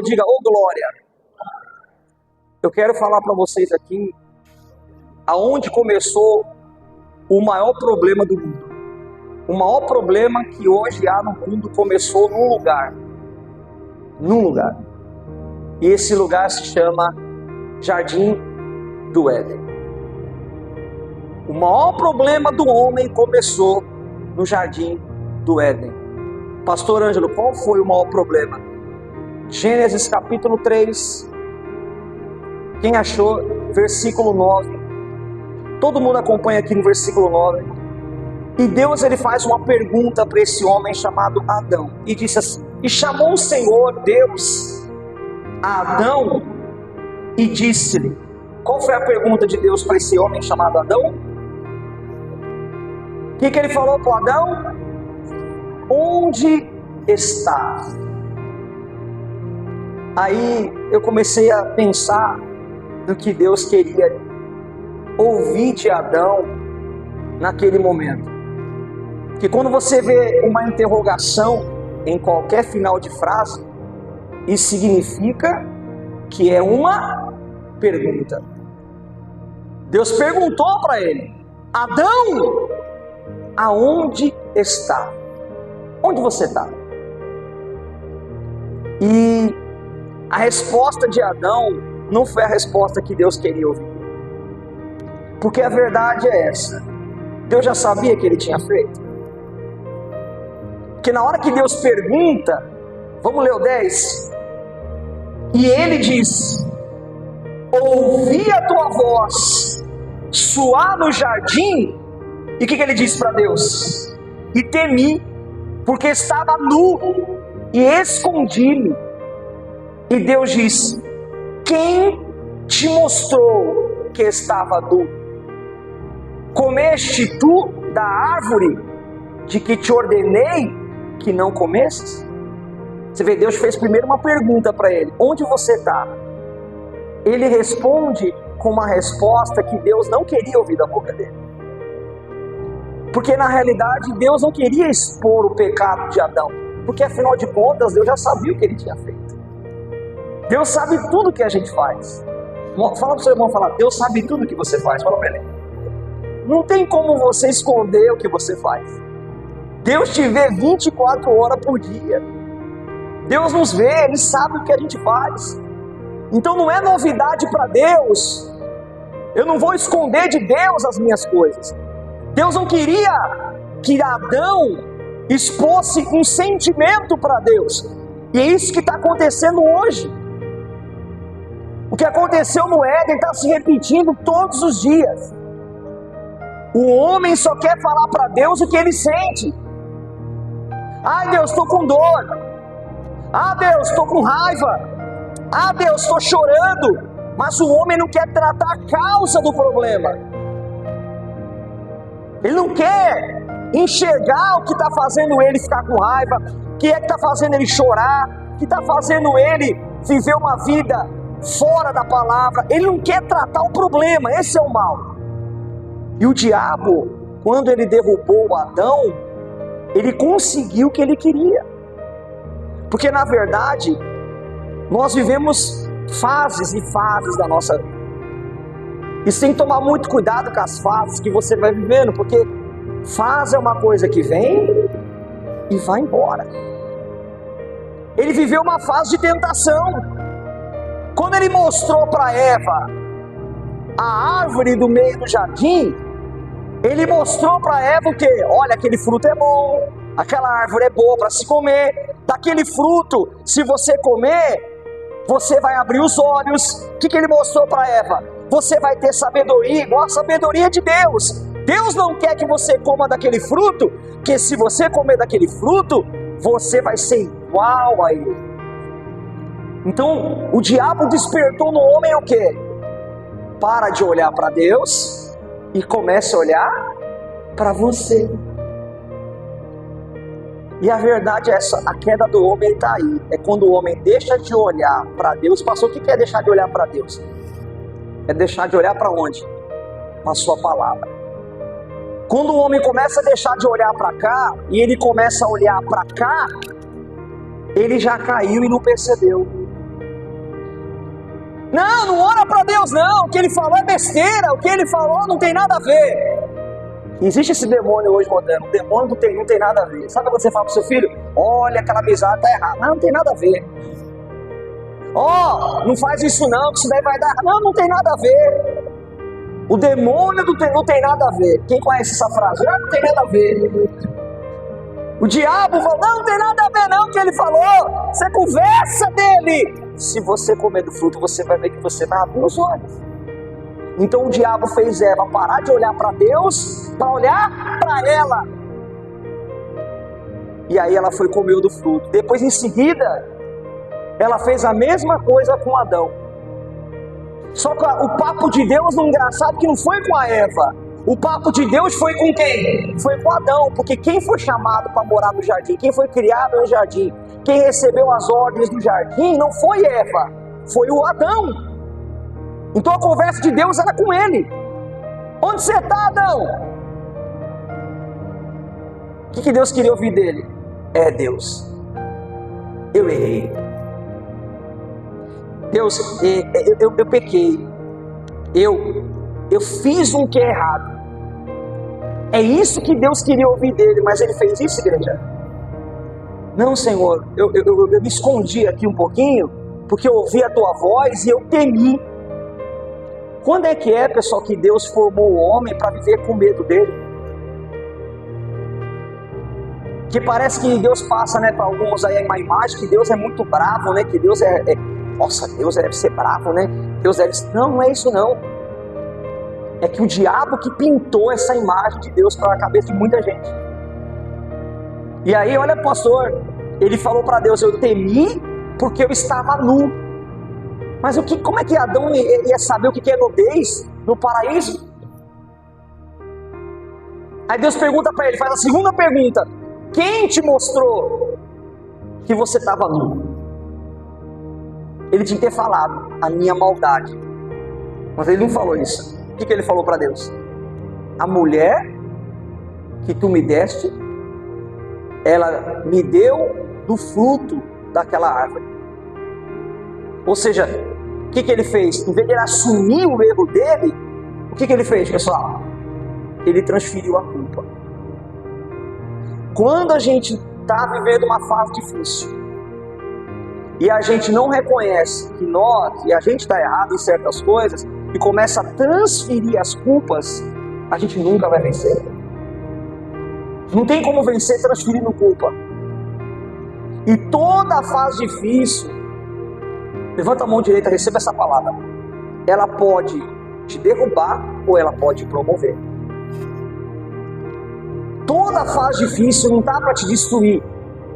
Diga, ô glória. Eu quero falar para vocês aqui aonde começou o maior problema do mundo. O maior problema que hoje há no mundo começou num lugar. E esse lugar se chama Jardim do Éden. O maior problema do homem começou no Jardim do Éden. Pastor Ângelo, qual foi o maior problema? Gênesis capítulo 3. Quem achou? Versículo 9. Todo mundo acompanha aqui no versículo 9. E Deus ele faz uma pergunta para esse homem chamado Adão. E disse assim: e chamou o Senhor Deus a Adão e disse-lhe. Qual foi a pergunta de Deus para esse homem chamado Adão? O que ele falou para Adão? Onde está? Aí eu comecei a pensar no que Deus queria ouvir de Adão naquele momento. Que quando você vê uma interrogação em qualquer final de frase, isso significa que é uma pergunta. Deus perguntou para ele: Adão, aonde está? Onde você está? E a resposta de Adão não foi a resposta que Deus queria ouvir. Porque a verdade é essa: Deus já sabia que ele tinha feito. Porque na hora que Deus pergunta, vamos ler o 10. E ele diz: ouvi a tua voz soar no jardim. E o que ele disse para Deus? E temi, porque estava nu e escondi-me. E Deus disse: quem te mostrou que estava nu? Comeste tu da árvore de que te ordenei que não comesses? Você vê, Deus fez primeiro uma pergunta para ele: onde você está? Ele responde com uma resposta que Deus não queria ouvir da boca dele. Porque na realidade Deus não queria expor o pecado de Adão. Porque afinal de contas Deus já sabia o que ele tinha feito. Deus sabe tudo que a gente faz. Fala para o seu irmão, fala: Deus sabe tudo que você faz. Fala para ele. Não tem como você esconder o que você faz. Deus te vê 24 horas por dia. Deus nos vê, Ele sabe o que a gente faz. Então não é novidade para Deus. Eu não vou esconder de Deus as minhas coisas. Deus não queria que Adão expôsse um sentimento para Deus. E é isso que está acontecendo hoje. O que aconteceu no Éden está se repetindo todos os dias. O homem só quer falar para Deus o que ele sente. Ai Deus, estou com dor. Ah Deus, estou com raiva. Ah Deus, estou chorando. Mas o homem não quer tratar a causa do problema. Ele não quer enxergar o que está fazendo ele ficar com raiva, o que é que está fazendo ele chorar, o que está fazendo ele viver uma vida fora da palavra. Ele não quer tratar o problema, esse é o mal. E o diabo, quando ele derrubou Adão, ele conseguiu o que ele queria. Porque na verdade, nós vivemos fases e fases da nossa vida. E você tem que tomar muito cuidado com as fases que você vai vivendo, porque fase é uma coisa que vem e vai embora. Ele viveu uma fase de tentação. Quando ele mostrou para Eva a árvore do meio do jardim, ele mostrou para Eva o quê? Olha, aquele fruto é bom, aquela árvore é boa para se comer, daquele fruto, se você comer, você vai abrir os olhos. O que ele mostrou para Eva? Você vai ter sabedoria, igual a sabedoria de Deus. Deus não quer que você coma daquele fruto, porque se você comer daquele fruto, você vai ser igual a ele. Então, o diabo despertou no homem o quê? Para de olhar para Deus e comece a olhar para você. E a verdade é essa: a queda do homem está aí. É quando o homem deixa de olhar para Deus. Pastor, o que é deixar de olhar para Deus? É deixar de olhar para onde? Para a sua palavra. Quando o homem começa a deixar de olhar para cá, e ele começa a olhar para cá, ele já caiu e não percebeu. Não ora para Deus não, o que ele falou é besteira, o que ele falou não tem nada a ver. Existe esse demônio hoje moderno, o demônio não tem nada a ver. Sabe quando você fala para o seu filho, olha, aquela amizade está errada, não tem nada a ver. Não faz isso não, que isso daí vai dar, não tem nada a ver. O demônio não tem nada a ver. Quem conhece essa frase? Não tem nada a ver. O diabo falou, não tem nada a ver não, o que ele falou. Você conversa dele. Se você comer do fruto, você vai ver que você vai abrir os olhos. Então o diabo fez Eva parar de olhar para Deus, para olhar para ela. E aí ela foi e comeu do fruto. Depois em seguida, ela fez a mesma coisa com Adão. Só que o papo de Deus, no engraçado, que não foi com a Eva. O papo de Deus foi com quem? Foi com Adão, porque quem foi chamado para morar no jardim, quem foi criado no jardim, quem recebeu as ordens do jardim, não foi Eva, foi o Adão. Então a conversa de Deus era com ele. Onde você está, Adão? O que Deus queria ouvir dele? Deus, eu errei. Deus, eu pequei. Eu fiz um que é errado. É isso que Deus queria ouvir dele, mas ele fez isso, igreja? Não, Senhor, eu me escondi aqui um pouquinho, porque eu ouvi a tua voz e eu temi. Quando é, pessoal, que Deus formou o homem para viver com medo dele? Que parece que Deus passa, para alguns aí uma imagem que Deus é muito bravo, que Deus nossa, Deus deve ser bravo, Deus deve... Não é isso não. É que o diabo que pintou essa imagem de Deus para a cabeça de muita gente. E aí, olha, pastor, ele falou para Deus, eu temi porque eu estava nu. Mas como é que Adão ia saber o que é nudez no paraíso? Aí Deus pergunta para ele, faz a segunda pergunta, quem te mostrou que você estava nu? Ele tinha que ter falado, a minha maldade. Mas ele não falou isso. O que ele falou para Deus? A mulher que tu me deste, ela me deu do fruto daquela árvore. Ou seja, o que ele fez? Em vez de ele assumir o erro dele, o que ele fez, pessoal? Ele transferiu a culpa. Quando a gente está vivendo uma fase difícil, e a gente não reconhece que a gente está errado em certas coisas, e começa a transferir as culpas, a gente nunca vai vencer. Não tem como vencer transferindo culpa. E toda fase difícil, levanta a mão direita, receba essa palavra. Ela pode te derrubar ou ela pode te promover. Toda fase difícil não está para te destruir.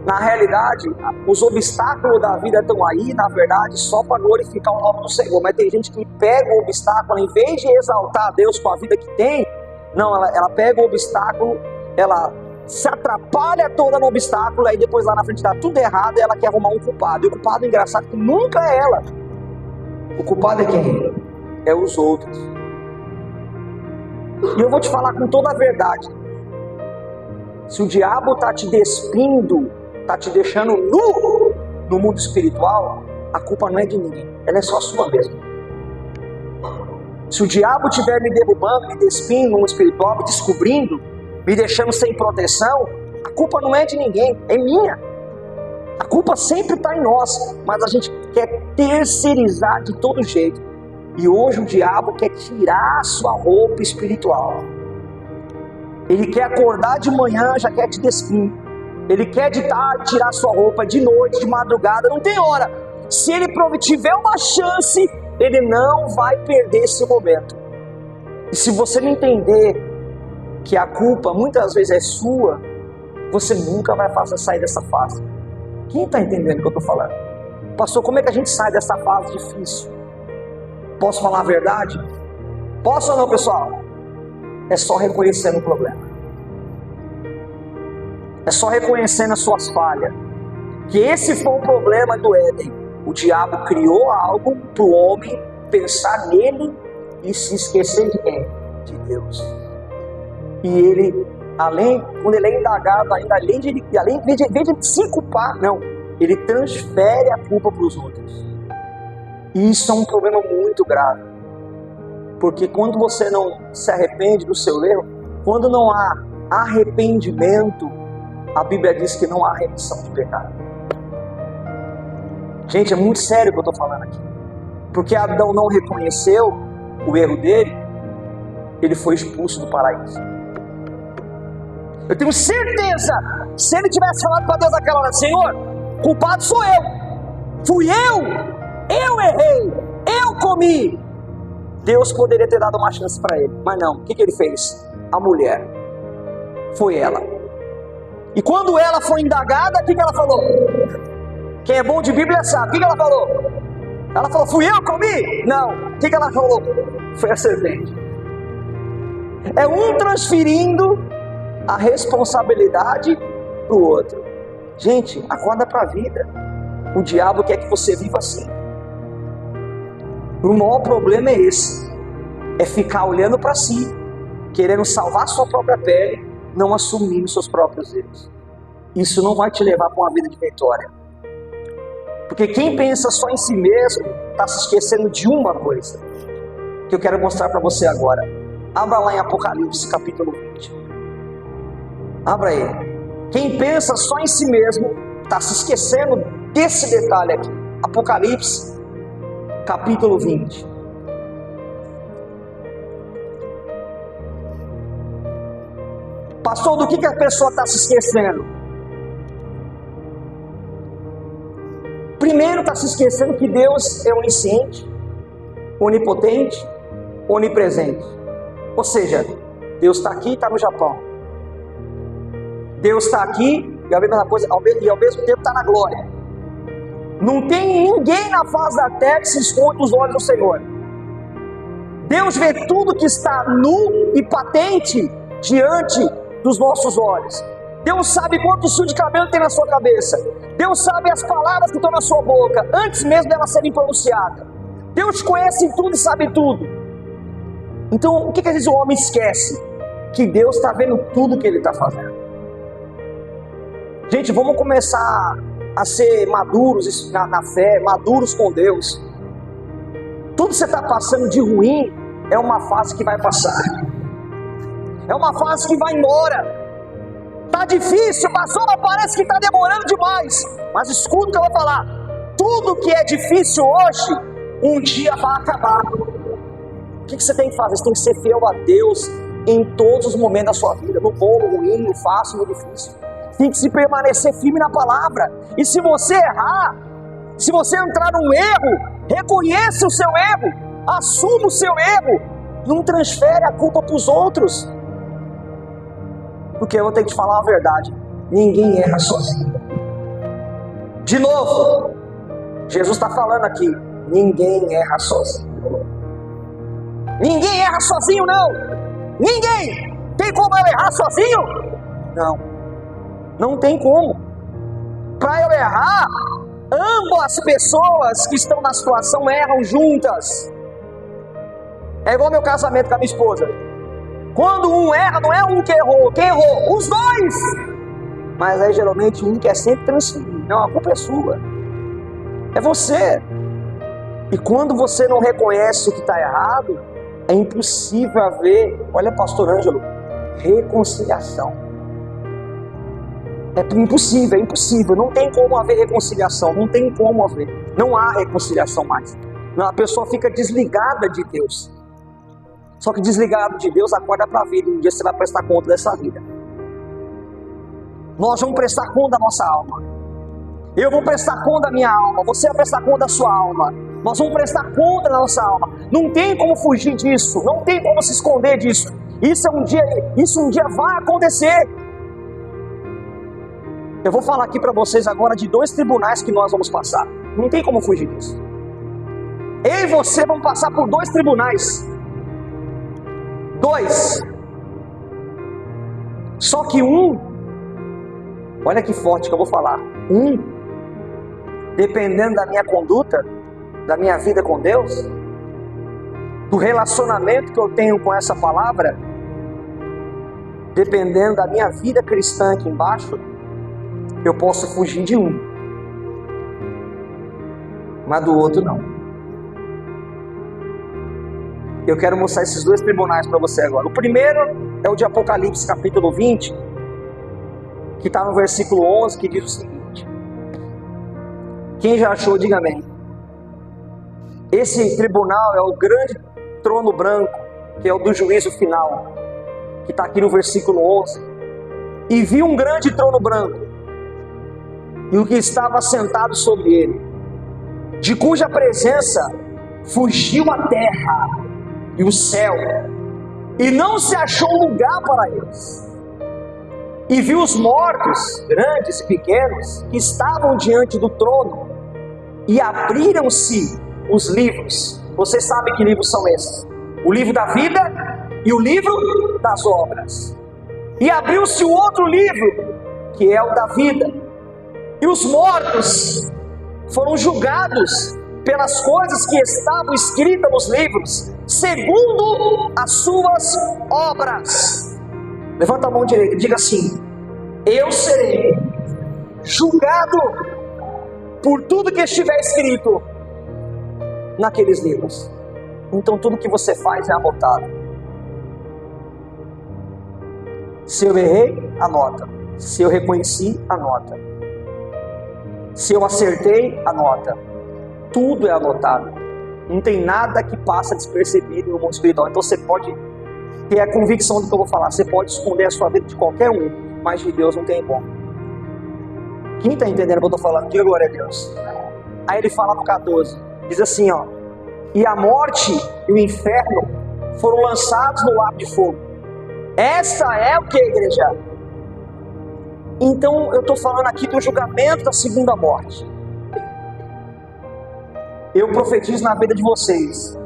Na realidade, os obstáculos da vida estão aí, na verdade, só para glorificar o nome do Senhor. Mas tem gente que pega o obstáculo, em vez de exaltar a Deus com a vida que tem, não, ela pega o obstáculo, ela se atrapalha toda no obstáculo, aí depois lá na frente dá tudo errado e ela quer arrumar um culpado. E o culpado, engraçado, que nunca é ela. O culpado é quem? É os outros. E eu vou te falar com toda a verdade. Se o diabo está te despindo, está te deixando nu no mundo espiritual, a culpa não é de ninguém, ela é só sua mesmo. Se o diabo estiver me derrubando, me despindo no mundo espiritual, me descobrindo, me deixando sem proteção, a culpa não é de ninguém, é minha. A culpa sempre está em nós, mas a gente quer terceirizar de todo jeito. E hoje o diabo quer tirar a sua roupa espiritual. Ele quer acordar de manhã, já quer te despir. Ele quer de tarde tirar sua roupa, de noite, de madrugada, não tem hora. Se ele tiver uma chance, ele não vai perder esse momento. E se você não entender que a culpa muitas vezes é sua, você nunca vai sair dessa fase. Quem está entendendo o que eu estou falando? Pastor, como é que a gente sai dessa fase difícil? Posso falar a verdade? Posso ou não, pessoal? É só reconhecendo o problema. É só reconhecendo as suas falhas. Que esse foi o problema do Éden. O diabo criou algo para o homem pensar nele e se esquecer de quem? De Deus. E ele, quando ele é indagado, além de se culpar, não, ele transfere a culpa para os outros. E isso é um problema muito grave. Porque quando você não se arrepende do seu erro, quando não há arrependimento, a Bíblia diz que não há remissão de pecado. Gente, é muito sério o que eu estou falando aqui. Porque Adão não reconheceu o erro dele, ele foi expulso do paraíso. Eu tenho certeza, se ele tivesse falado para Deus naquela hora: Senhor, culpado sou eu, fui eu errei, eu comi, Deus poderia ter dado uma chance para ele. Mas não, o que ele fez? A mulher, foi ela. E quando ela foi indagada, o que ela falou? Quem é bom de Bíblia sabe, o que ela falou? Ela falou: fui eu que comi? Não, o que ela falou? Foi a serpente. É um transferindo a responsabilidade para o outro. Gente, acorda para a vida. O diabo quer que você viva assim. O maior problema é esse: é ficar olhando para si, querendo salvar sua própria pele, não assumindo seus próprios erros. Isso não vai te levar para uma vida de vitória. Porque quem pensa só em si mesmo está se esquecendo de uma coisa que eu quero mostrar para você agora. Abra lá em Apocalipse capítulo 20. Abra aí. Quem pensa só em si mesmo está se esquecendo desse detalhe aqui. Apocalipse capítulo 20. Pastor, do que a pessoa está se esquecendo? Primeiro, está se esquecendo que Deus é onisciente, onipotente, onipresente. Ou seja, Deus está aqui e está no Japão. Deus está aqui e a mesma coisa, e ao mesmo tempo está na glória. Não tem ninguém na face da terra que se esconde dos olhos do Senhor. Deus vê tudo que está nu e patente diante dos nossos olhos. Deus sabe quantos fios de cabelo tem na sua cabeça. Deus sabe as palavras que estão na sua boca antes mesmo delas serem pronunciadas. Deus conhece tudo e sabe tudo. Então, o que às vezes o homem esquece? Que Deus está vendo tudo que ele está fazendo. Gente, vamos começar a ser maduros na fé, maduros com Deus. Tudo que você está passando de ruim é uma fase que vai passar. É uma fase que vai embora. Está difícil, pastor, mas parece que está demorando demais. Mas escuta o que eu vou falar. Tudo que é difícil hoje, um dia vai acabar. O que você tem que fazer? Você tem que ser fiel a Deus em todos os momentos da sua vida. No bom, no ruim, no fácil, no difícil. Tem que se permanecer firme na palavra. E se você errar, se você entrar num erro, reconheça o seu erro, assuma o seu erro, não transfere a culpa para os outros. Porque eu vou ter que te falar a verdade: ninguém erra sozinho. De novo, Jesus está falando aqui: ninguém erra sozinho. Ninguém erra sozinho, não. Ninguém. Tem como eu errar sozinho? Não. Não tem como. Para eu errar, ambas pessoas que estão na situação erram juntas. É igual meu casamento com a minha esposa. Quando um erra, não é um que errou. Quem errou? Os dois. Mas aí geralmente um quer sempre transferir. Não, a culpa é sua. É você. E quando você não reconhece o que está errado, é impossível haver, olha pastor Ângelo, reconciliação. É impossível, é impossível. Não tem como haver reconciliação. Não tem como haver. Não há reconciliação mais. A pessoa fica desligada de Deus. Só que desligado de Deus, acorda para a vida. Um dia você vai prestar conta dessa vida. Nós vamos prestar conta da nossa alma. Eu vou prestar conta da minha alma. Você vai prestar conta da sua alma. Nós vamos prestar conta da nossa alma. Não tem como fugir disso. Não tem como se esconder disso. Isso um dia vai acontecer. Eu vou falar aqui para vocês agora de 2 tribunais que nós vamos passar. Não tem como fugir disso. Eu e você vamos passar por 2 tribunais. 2. Só que olha que forte que eu vou falar. Dependendo da minha conduta, da minha vida com Deus, do relacionamento que eu tenho com essa palavra, dependendo da minha vida cristã aqui embaixo, eu posso fugir de mas do outro não. Eu quero mostrar esses dois tribunais para você agora. O primeiro é o de Apocalipse capítulo 20, que está no versículo 11, que diz o seguinte. Quem já achou, diga amém. Esse tribunal é o grande trono branco, que é o do juízo final, que está aqui no versículo 11. E vi um grande trono branco, e o que estava sentado sobre ele, de cuja presença fugiu a terra e o céu, e não se achou lugar para eles. E vi os mortos, grandes e pequenos, que estavam diante do trono, e abriram-se os livros. Você sabe que livros são esses? O livro da vida e o livro das obras. E abriu-se o outro livro, que é o da vida. E os mortos foram julgados pelas coisas que estavam escritas nos livros, segundo as suas obras. Levanta a mão direita e diga assim: eu serei julgado por tudo que estiver escrito naqueles livros. Então tudo que você faz é anotado. Se eu errei, anota. Se eu reconheci, anota. Se eu acertei, anota. Tudo é anotado. Não tem nada que passa despercebido no mundo espiritual. Então você pode ter a convicção do que eu vou falar. Você pode esconder a sua vida de qualquer um, mas de Deus não tem como. Quem está entendendo o que eu estou falando? Diga glória a Deus. Aí ele fala no 14, diz assim, ó: e a morte e o inferno foram lançados no lago de fogo. Essa é o que, igreja? Então eu estou falando aqui do julgamento da segunda morte. Eu profetizo na vida de vocês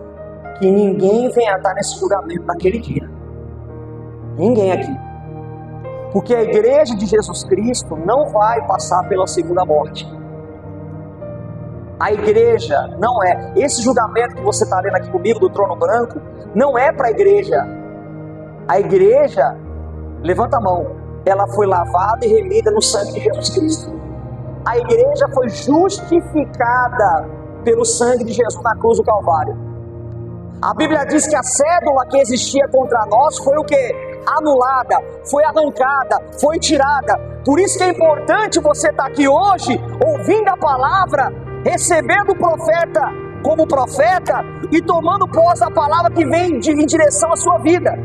que ninguém venha estar nesse julgamento naquele dia. Ninguém aqui. Porque a igreja de Jesus Cristo não vai passar pela segunda morte. A igreja não é. Esse julgamento que você está lendo aqui comigo do trono branco, não é para a igreja. A igreja, levanta a mão, ela foi lavada e remida no sangue de Jesus Cristo. A igreja foi justificada pelo sangue de Jesus na cruz do Calvário. A Bíblia diz que a cédula que existia contra nós foi o quê? Anulada, foi arrancada, foi tirada. Por isso que é importante você estar aqui hoje, ouvindo a palavra, recebendo o profeta como profeta e tomando posse da palavra que vem em direção à sua vida.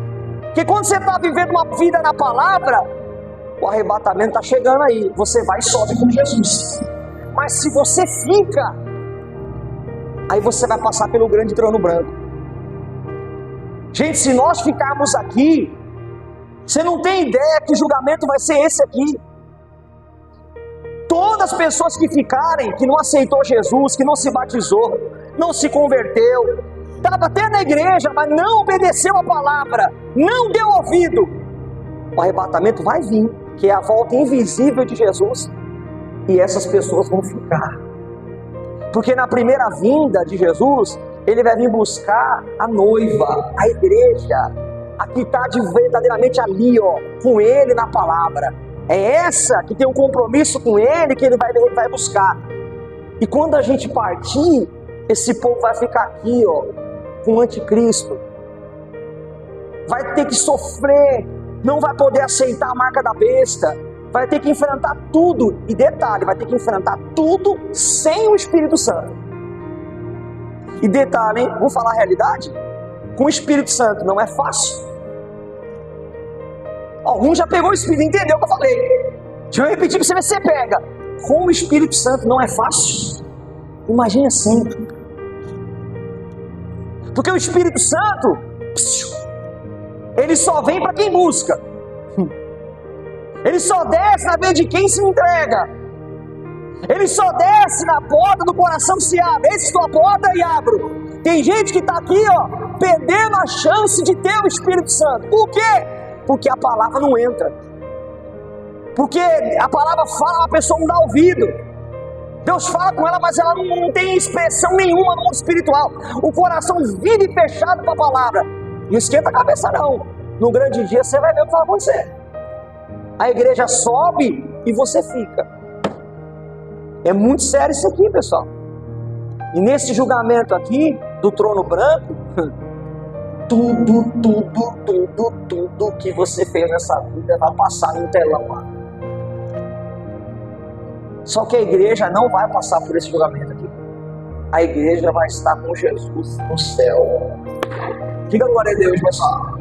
Porque quando você está vivendo uma vida na palavra, o arrebatamento está chegando aí. Você vai e sobe com Jesus. Mas se você fica, aí você vai passar pelo grande trono branco. Gente, se nós ficarmos aqui, você não tem ideia que o julgamento vai ser esse aqui. Todas as pessoas que ficarem, que não aceitou Jesus, que não se batizou, não se converteu, estava até na igreja, mas não obedeceu a palavra, não deu ouvido, o arrebatamento vai vir, que é a volta invisível de Jesus, e essas pessoas vão ficar. Porque na primeira vinda de Jesus, ele vai vir buscar a noiva, a igreja, a que está verdadeiramente ali, ó, com ele na palavra. É essa que tem um compromisso com ele, que ele vai buscar. E quando a gente partir, esse povo vai ficar aqui, ó, com o anticristo. Vai ter que sofrer, não vai poder aceitar a marca da besta, vai ter que enfrentar tudo. E detalhe, vai ter que enfrentar tudo sem o Espírito Santo. E detalhe, hein? Vamos falar a realidade? Com o Espírito Santo não é fácil. Algum já pegou o Espírito, entendeu o que eu falei? Deixa eu repetir para você ver se você pega. Com o Espírito Santo não é fácil. Imagina assim. Porque o Espírito Santo, ele só vem para quem busca. Ele só desce na vez de quem se entrega. Ele só desce na porta do coração que se abre. Esse estou a porta e abro. Tem gente que está aqui, ó, perdendo a chance de ter o Espírito Santo. Por quê? Porque a palavra não entra. Porque a palavra fala, a pessoa não dá ouvido. Deus fala com ela, mas ela não tem expressão nenhuma no mundo espiritual. O coração vive fechado para a palavra. Não esquenta a cabeça não. No grande dia você vai ver o que vai acontecer. A igreja sobe e você fica. É muito sério isso aqui, pessoal. E nesse julgamento aqui, do trono branco, tudo que você fez nessa vida vai passar no telão lá. Só que a igreja não vai passar por esse julgamento aqui. A igreja vai estar com Jesus no céu. Diga glória a Deus, pessoal.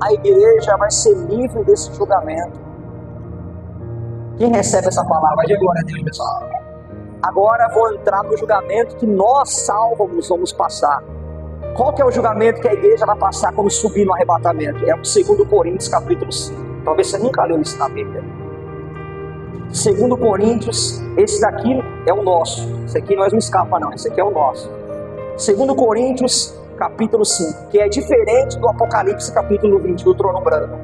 A igreja vai ser livre desse julgamento. Quem recebe essa palavra? Diga glória a Deus, pessoal. Agora vou entrar no julgamento que nós salvos vamos passar. Qual que é o julgamento que a igreja vai passar quando subir no arrebatamento? É o 2 Coríntios capítulo 5. Talvez você nunca leu isso na Bíblia. 2 Coríntios, esse daqui é o nosso. Esse aqui nós não escapa não, esse aqui é o nosso. 2 Coríntios capítulo 5, que é diferente do Apocalipse capítulo 20, do trono branco.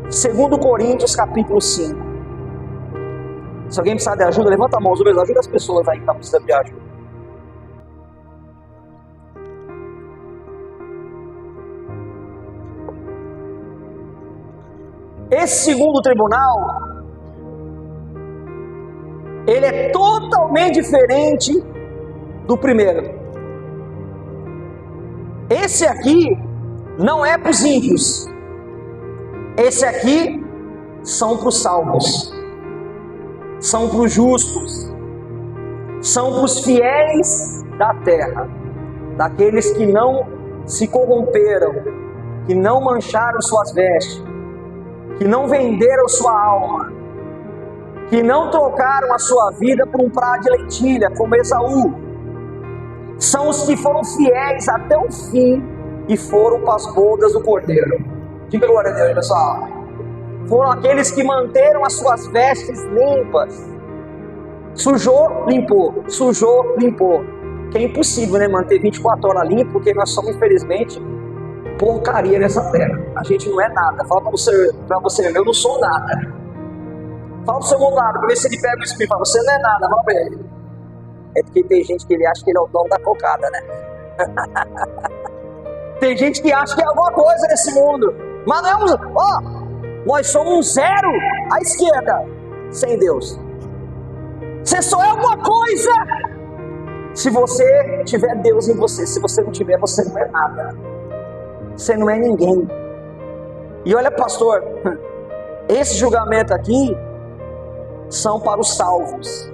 2 Coríntios capítulo 5. Se alguém precisar de ajuda, levanta a mão, ajuda as pessoas aí que estão precisando de ajuda. Esse segundo tribunal, ele é totalmente diferente do primeiro. Esse aqui não é para os ímpios. Esse aqui são para os salvos. São para os justos. São para os fiéis da terra. Daqueles que não se corromperam, que não mancharam suas vestes, que não venderam sua alma, que não trocaram a sua vida por um prato de lentilha, como Esaú. São os que foram fiéis até o fim e foram para as bodas do Cordeiro. Diga glória a Deus, pessoal. Foram aqueles que manteram as suas vestes limpas. Sujou, limpou. Sujou, limpou. Que é impossível, né, manter 24 horas limpo, porque nós somos, infelizmente, porcaria nessa terra. A gente não é nada. Fala para você, eu não sou nada. Fala para o seu lado, para ver se ele pega o espírito. Fala, você não é nada, vamos ver. É porque tem gente que ele acha que ele é o dono da cocada, né? Tem gente que acha que é alguma coisa nesse mundo. Mas não é nós somos um zero à esquerda sem Deus. Você só é alguma coisa se você tiver Deus em você. Se você não tiver, você não é nada. Você não é ninguém. E olha, pastor, esse julgamento aqui são para os salvos.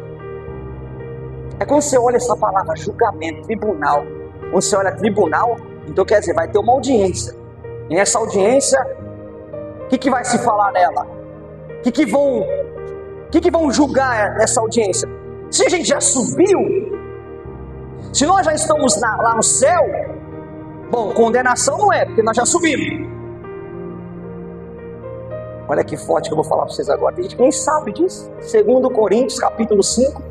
É quando você olha essa palavra julgamento, tribunal. Quando você olha tribunal, então quer dizer, vai ter uma audiência. E nessa audiência, o que vai se falar nela? O que vão julgar nessa audiência? Se a gente já subiu, se nós já estamos lá no céu, bom, condenação não é, porque nós já subimos. Olha que forte que eu vou falar para vocês agora. Tem gente que nem sabe disso. 2 Coríntios capítulo 5.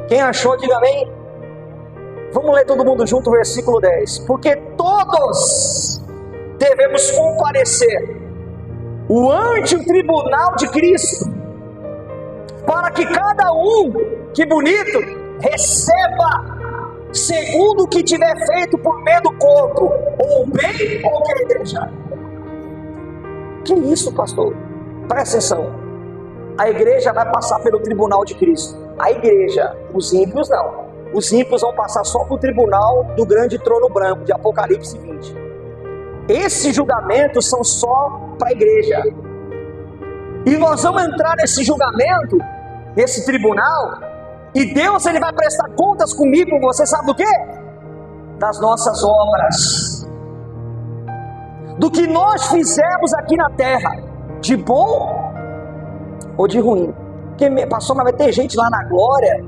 Quem achou, diga amém. Vamos ler todo mundo junto o versículo 10. Porque todos devemos comparecer ante o tribunal de Cristo, para que cada um, que bonito, receba segundo o que tiver feito por meio do corpo, ou bem ou quer deixar. Que isso, pastor? Presta atenção. A igreja vai passar pelo tribunal de Cristo. A igreja, os ímpios não. Os ímpios vão passar só para o tribunal do grande trono branco, de Apocalipse 20. Esses julgamentos são só para a igreja. E nós vamos entrar nesse julgamento, nesse tribunal, e Deus ele vai prestar contas comigo, com você, sabe do quê? Das nossas obras. Do que nós fizemos aqui na terra, de bom ou de ruim. Porque, pastor, mas vai ter gente lá na glória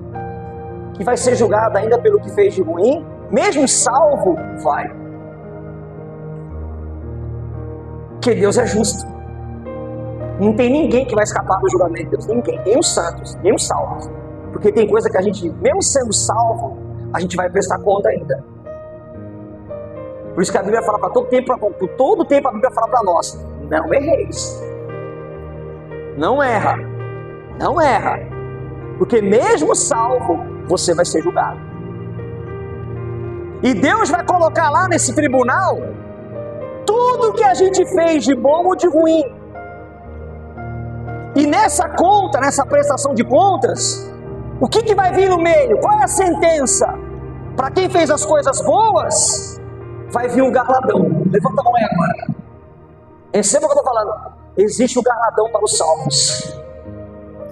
que vai ser julgada ainda pelo que fez de ruim, mesmo salvo, vai. Porque Deus é justo. Não tem ninguém que vai escapar do julgamento de Deus, ninguém, nem os santos, nem os salvos. Porque tem coisa que a gente, mesmo sendo salvo, a gente vai prestar conta ainda. Por isso que a Bíblia fala para todo tempo a Bíblia fala para nós: não erreis. Não erra. Não erra. Porque mesmo salvo, você vai ser julgado. E Deus vai colocar lá nesse tribunal tudo que a gente fez de bom ou de ruim. E nessa conta, nessa prestação de contas, o que vai vir no meio? Qual é a sentença? Para quem fez as coisas boas vai vir um galardão. Levanta a mão aí agora. Receba o que eu estou falando. Existe o galardão para os salvos.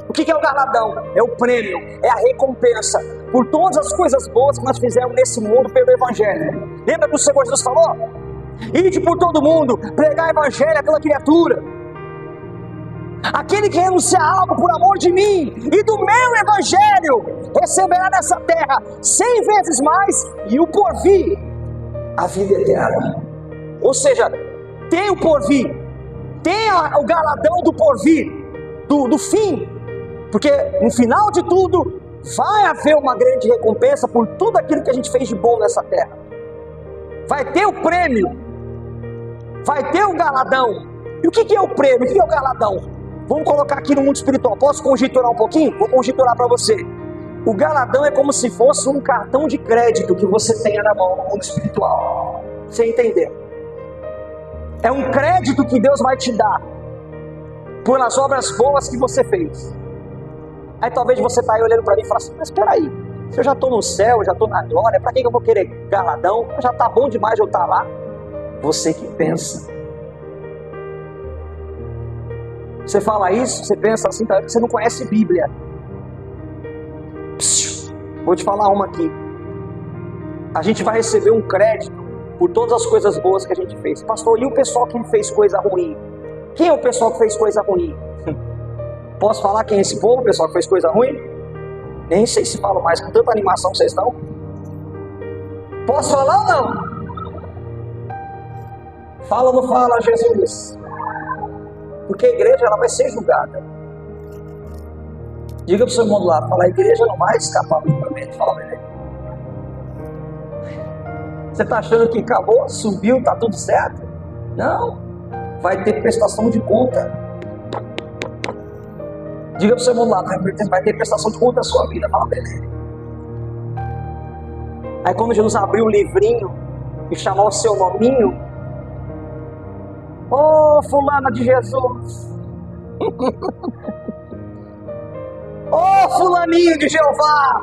O que é o galardão? É o prêmio, é a recompensa por todas as coisas boas que nós fizemos nesse mundo pelo Evangelho. Lembra que o Senhor Jesus falou? Ide por todo mundo, pregar o Evangelho a toda criatura. Aquele que renunciar a algo por amor de mim e do meu Evangelho, receberá nessa terra 100 vezes mais e o porvir, a vida eterna. Ou seja, tem o porvir, tem o galardão do porvir, do fim, porque no final de tudo vai haver uma grande recompensa por tudo aquilo que a gente fez de bom nessa terra. Vai ter o prêmio, vai ter o galardão. E o que é o prêmio? O que é o galardão? Vamos colocar aqui no mundo espiritual. Posso conjecturar um pouquinho? Vou conjecturar para você. O galardão é como se fosse um cartão de crédito que você tenha na mão no mundo espiritual. Você entendeu? É um crédito que Deus vai te dar pelas obras boas que você fez. Aí talvez você está aí olhando para mim e fala assim, mas espera aí, se eu já estou no céu, já estou na glória, para que eu vou querer galardão? Já está bom demais eu estar lá. Você que pensa. Você fala isso, você pensa assim, talvez você não conhece Bíblia. Vou te falar uma aqui. A gente vai receber um crédito por todas as coisas boas que a gente fez. Pastor, e o pessoal que fez coisa ruim? Quem é o pessoal que fez coisa ruim? Posso falar quem é esse povo, o pessoal que fez coisa ruim? Nem sei se falo mais, com tanta animação que vocês estão. Posso falar ou não? Fala ou não fala, Jesus? Porque a igreja ela vai ser julgada. Diga para o seu irmão do lado, fala, a igreja não vai escapar do julgamento. Fala, beleza. Você está achando que acabou, subiu, está tudo certo? Não. Vai ter prestação de conta. Diga para o seu irmão do lado, vai ter prestação de conta da sua vida. Fala, beleza. Aí quando Jesus abriu o livrinho e chamou o seu nominho, ô fulana de Jesus, ô fulaninho de Jeová,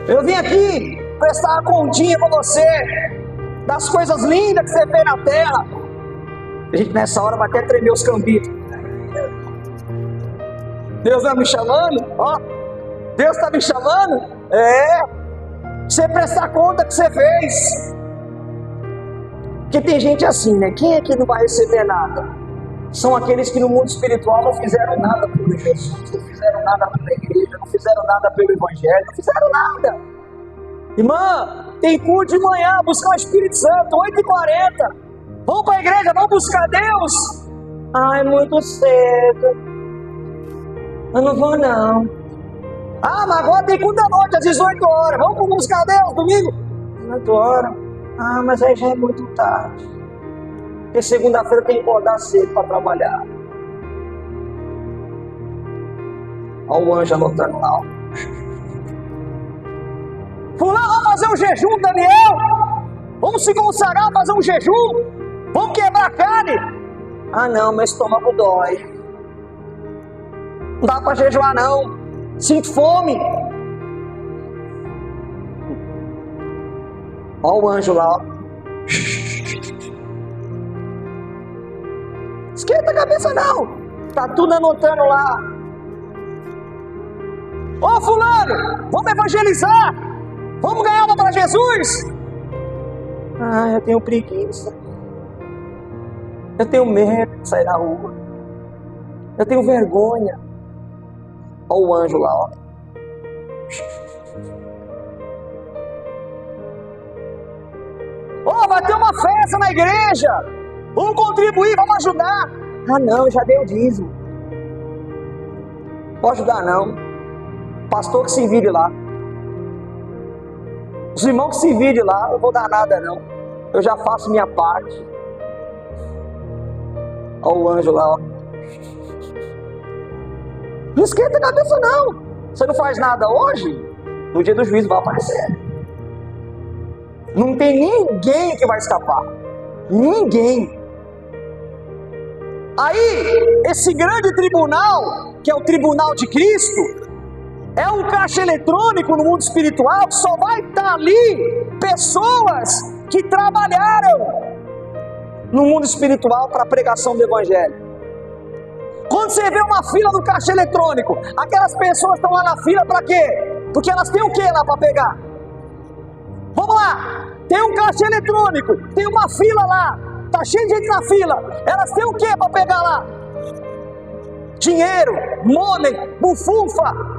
eu vim aqui prestar uma continha para você das coisas lindas que você fez na terra. A gente nessa hora vai até tremer os cambitos. Deus está me chamando? Ó, Deus está me chamando? Você prestar conta que você fez. Porque tem gente assim, né? Quem é que não vai receber nada? São aqueles que no mundo espiritual não fizeram nada por Jesus, não fizeram nada pela igreja, não fizeram nada pelo Evangelho, não fizeram nada. Irmã, tem culto de manhã, buscar o Espírito Santo, 8h40. Vamos para a igreja, vamos buscar Deus. Ai, muito cedo. Eu não vou não. Ah, mas agora tem culto da noite, às 18 horas. Vamos buscar Deus, domingo? 18 horas. Ah, mas aí já é muito tarde. Porque segunda-feira tem que acordar cedo para trabalhar. Olha o anjo anotando lá. Fulano, vamos fazer um jejum, Daniel. Vamos se consagrar, fazer um jejum. Vamos quebrar a carne. Ah não, meu estômago dói. Não dá para jejuar não. Sinto fome. Olha o anjo lá, ó. Esquenta a cabeça não. Tá tudo anotando lá. Ô fulano, vamos evangelizar. Vamos ganhar alma para Jesus. Ah, eu tenho preguiça. Eu tenho medo de sair na rua. Eu tenho vergonha. Olha o anjo lá, ó. Vai ter uma festa na igreja. Vamos contribuir, vamos ajudar. Ah não, já dei o dízimo. Não pode ajudar não. Pastor que se vire lá. Os irmãos que se virem lá, eu não vou dar nada não. Eu já faço minha parte. Olha o anjo lá, ó. Não esquenta a cabeça não. Você não faz nada hoje, no dia do juízo vai aparecer. Não tem ninguém que vai escapar. Ninguém. Aí, esse grande tribunal, que é o tribunal de Cristo, É um caixa eletrônico no mundo espiritual que só vai estar ali pessoas que trabalharam no mundo espiritual para a pregação do Evangelho. Quando você vê uma fila do caixa eletrônico, aquelas pessoas estão lá na fila para quê? Porque elas têm o que lá para pegar? Vamos lá, tem um caixa eletrônico, tem uma fila lá, tá cheio de gente na fila, elas têm o que para pegar lá? Dinheiro, money, bufunfa.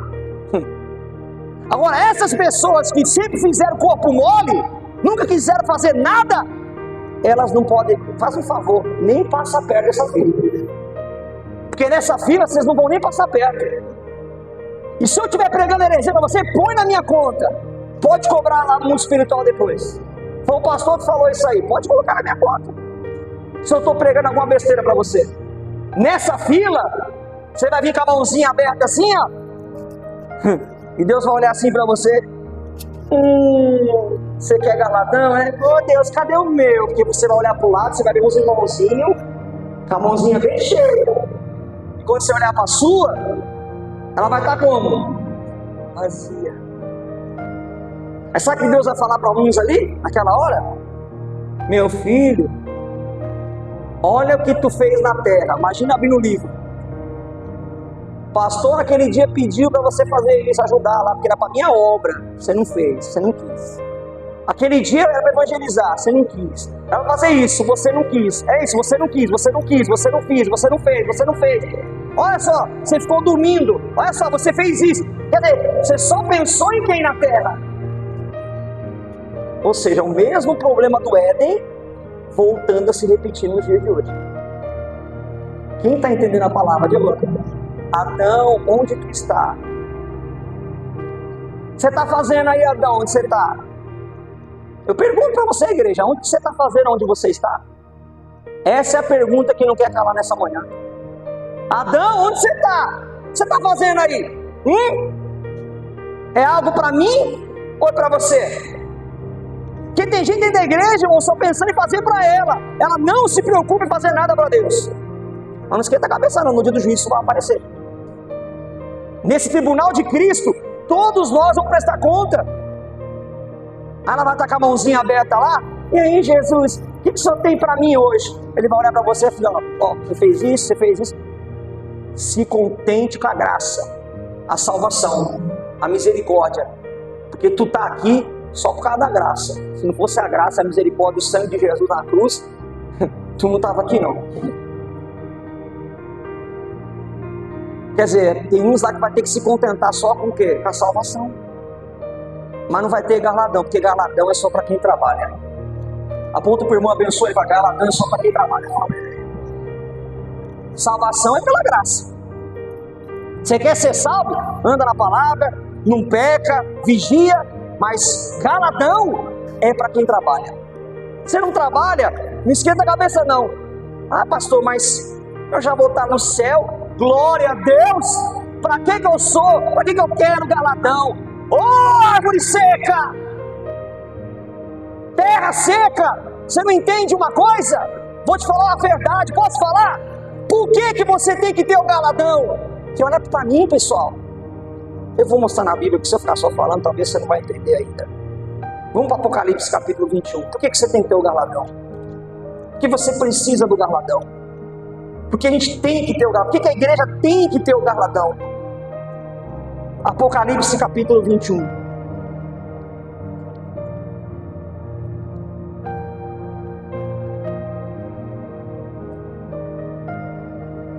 Agora, essas pessoas que sempre fizeram corpo mole, nunca quiseram fazer nada, elas não podem, faz um favor, nem passa perto dessa fila. Porque nessa fila vocês não vão nem passar perto. E se eu estiver pregando heresia para você, põe na minha conta. Pode cobrar lá no mundo espiritual depois. Foi o pastor que falou isso aí, pode colocar na minha conta. Se eu estou pregando alguma besteira para você. Nessa fila, você vai vir com a mãozinha aberta assim, ó. E Deus vai olhar assim para você. Você quer galadão, né? Oh Deus, cadê o meu? Porque você vai olhar para o lado, você vai ver uns irmãozinhos com a mãozinha bem cheia. E quando você olhar para a sua, ela vai estar como? Vazia. Mas sabe o que Deus vai falar para alguns ali, naquela hora? Meu filho, olha o que tu fez na terra. Imagina abrir no livro. Pastor naquele dia pediu para você fazer isso, ajudar lá, porque era para minha obra. Você não fez, você não quis. Aquele dia era para evangelizar, você não quis. Era para fazer isso, você não quis. É isso, você não quis, você não quis, você não fez, você não fez, você não fez. Olha só, você ficou dormindo. Olha só, você fez isso. Quer dizer, você só pensou em quem na terra? Ou seja, o mesmo problema do Éden voltando a se repetir nos dias de hoje. Quem está entendendo a palavra de agora? Adão, onde tu está? Você está fazendo aí, Adão, onde você está? Eu pergunto para você, igreja, onde você está fazendo onde você está? Essa é a pergunta que não quer calar nessa manhã. Adão, onde você está? O que você está fazendo aí? É algo para mim ou é para você? Porque tem gente dentro da igreja, irmão, só pensando em fazer para ela. Ela não se preocupa em fazer nada para Deus. Mas não esquenta a cabeça não, no dia do juízo isso vai aparecer. Nesse tribunal de Cristo, todos nós vamos prestar conta. Ela vai estar com a mãozinha aberta lá. E aí, Jesus, o que o Senhor tem para mim hoje? Ele vai olhar para você e falar, ó, você fez isso, você fez isso. Se contente com a graça, a salvação, a misericórdia. Porque tu está aqui só por causa da graça. Se não fosse a graça, a misericórdia, o sangue de Jesus na cruz, tu não estava aqui não. Quer dizer, tem uns lá que vai ter que se contentar só com o quê? Com a salvação. Mas não vai ter galardão, porque galardão é só para quem trabalha. Aponta para o irmão, abençoe, vai, galardão é só para quem trabalha. Salvação é pela graça. Você quer ser salvo? Anda na palavra, não peca, vigia, mas galardão é para quem trabalha. Você não trabalha, não esquenta a cabeça não. Ah, pastor, mas eu já vou estar no céu. Glória a Deus! Para que eu sou? Para que eu quero galadão? Árvore seca! Terra seca! Você não entende uma coisa? Vou te falar a verdade, posso falar? Por que você tem que ter o galadão? Que olha para mim, pessoal. Eu vou mostrar na Bíblia, porque se eu ficar só falando, talvez você não vai entender ainda. Vamos para Apocalipse capítulo 21. Por que você tem que ter o galadão? Porque você precisa do galadão. Porque a gente tem que ter o galardão. Por que a igreja tem que ter o galardão? Apocalipse capítulo 21.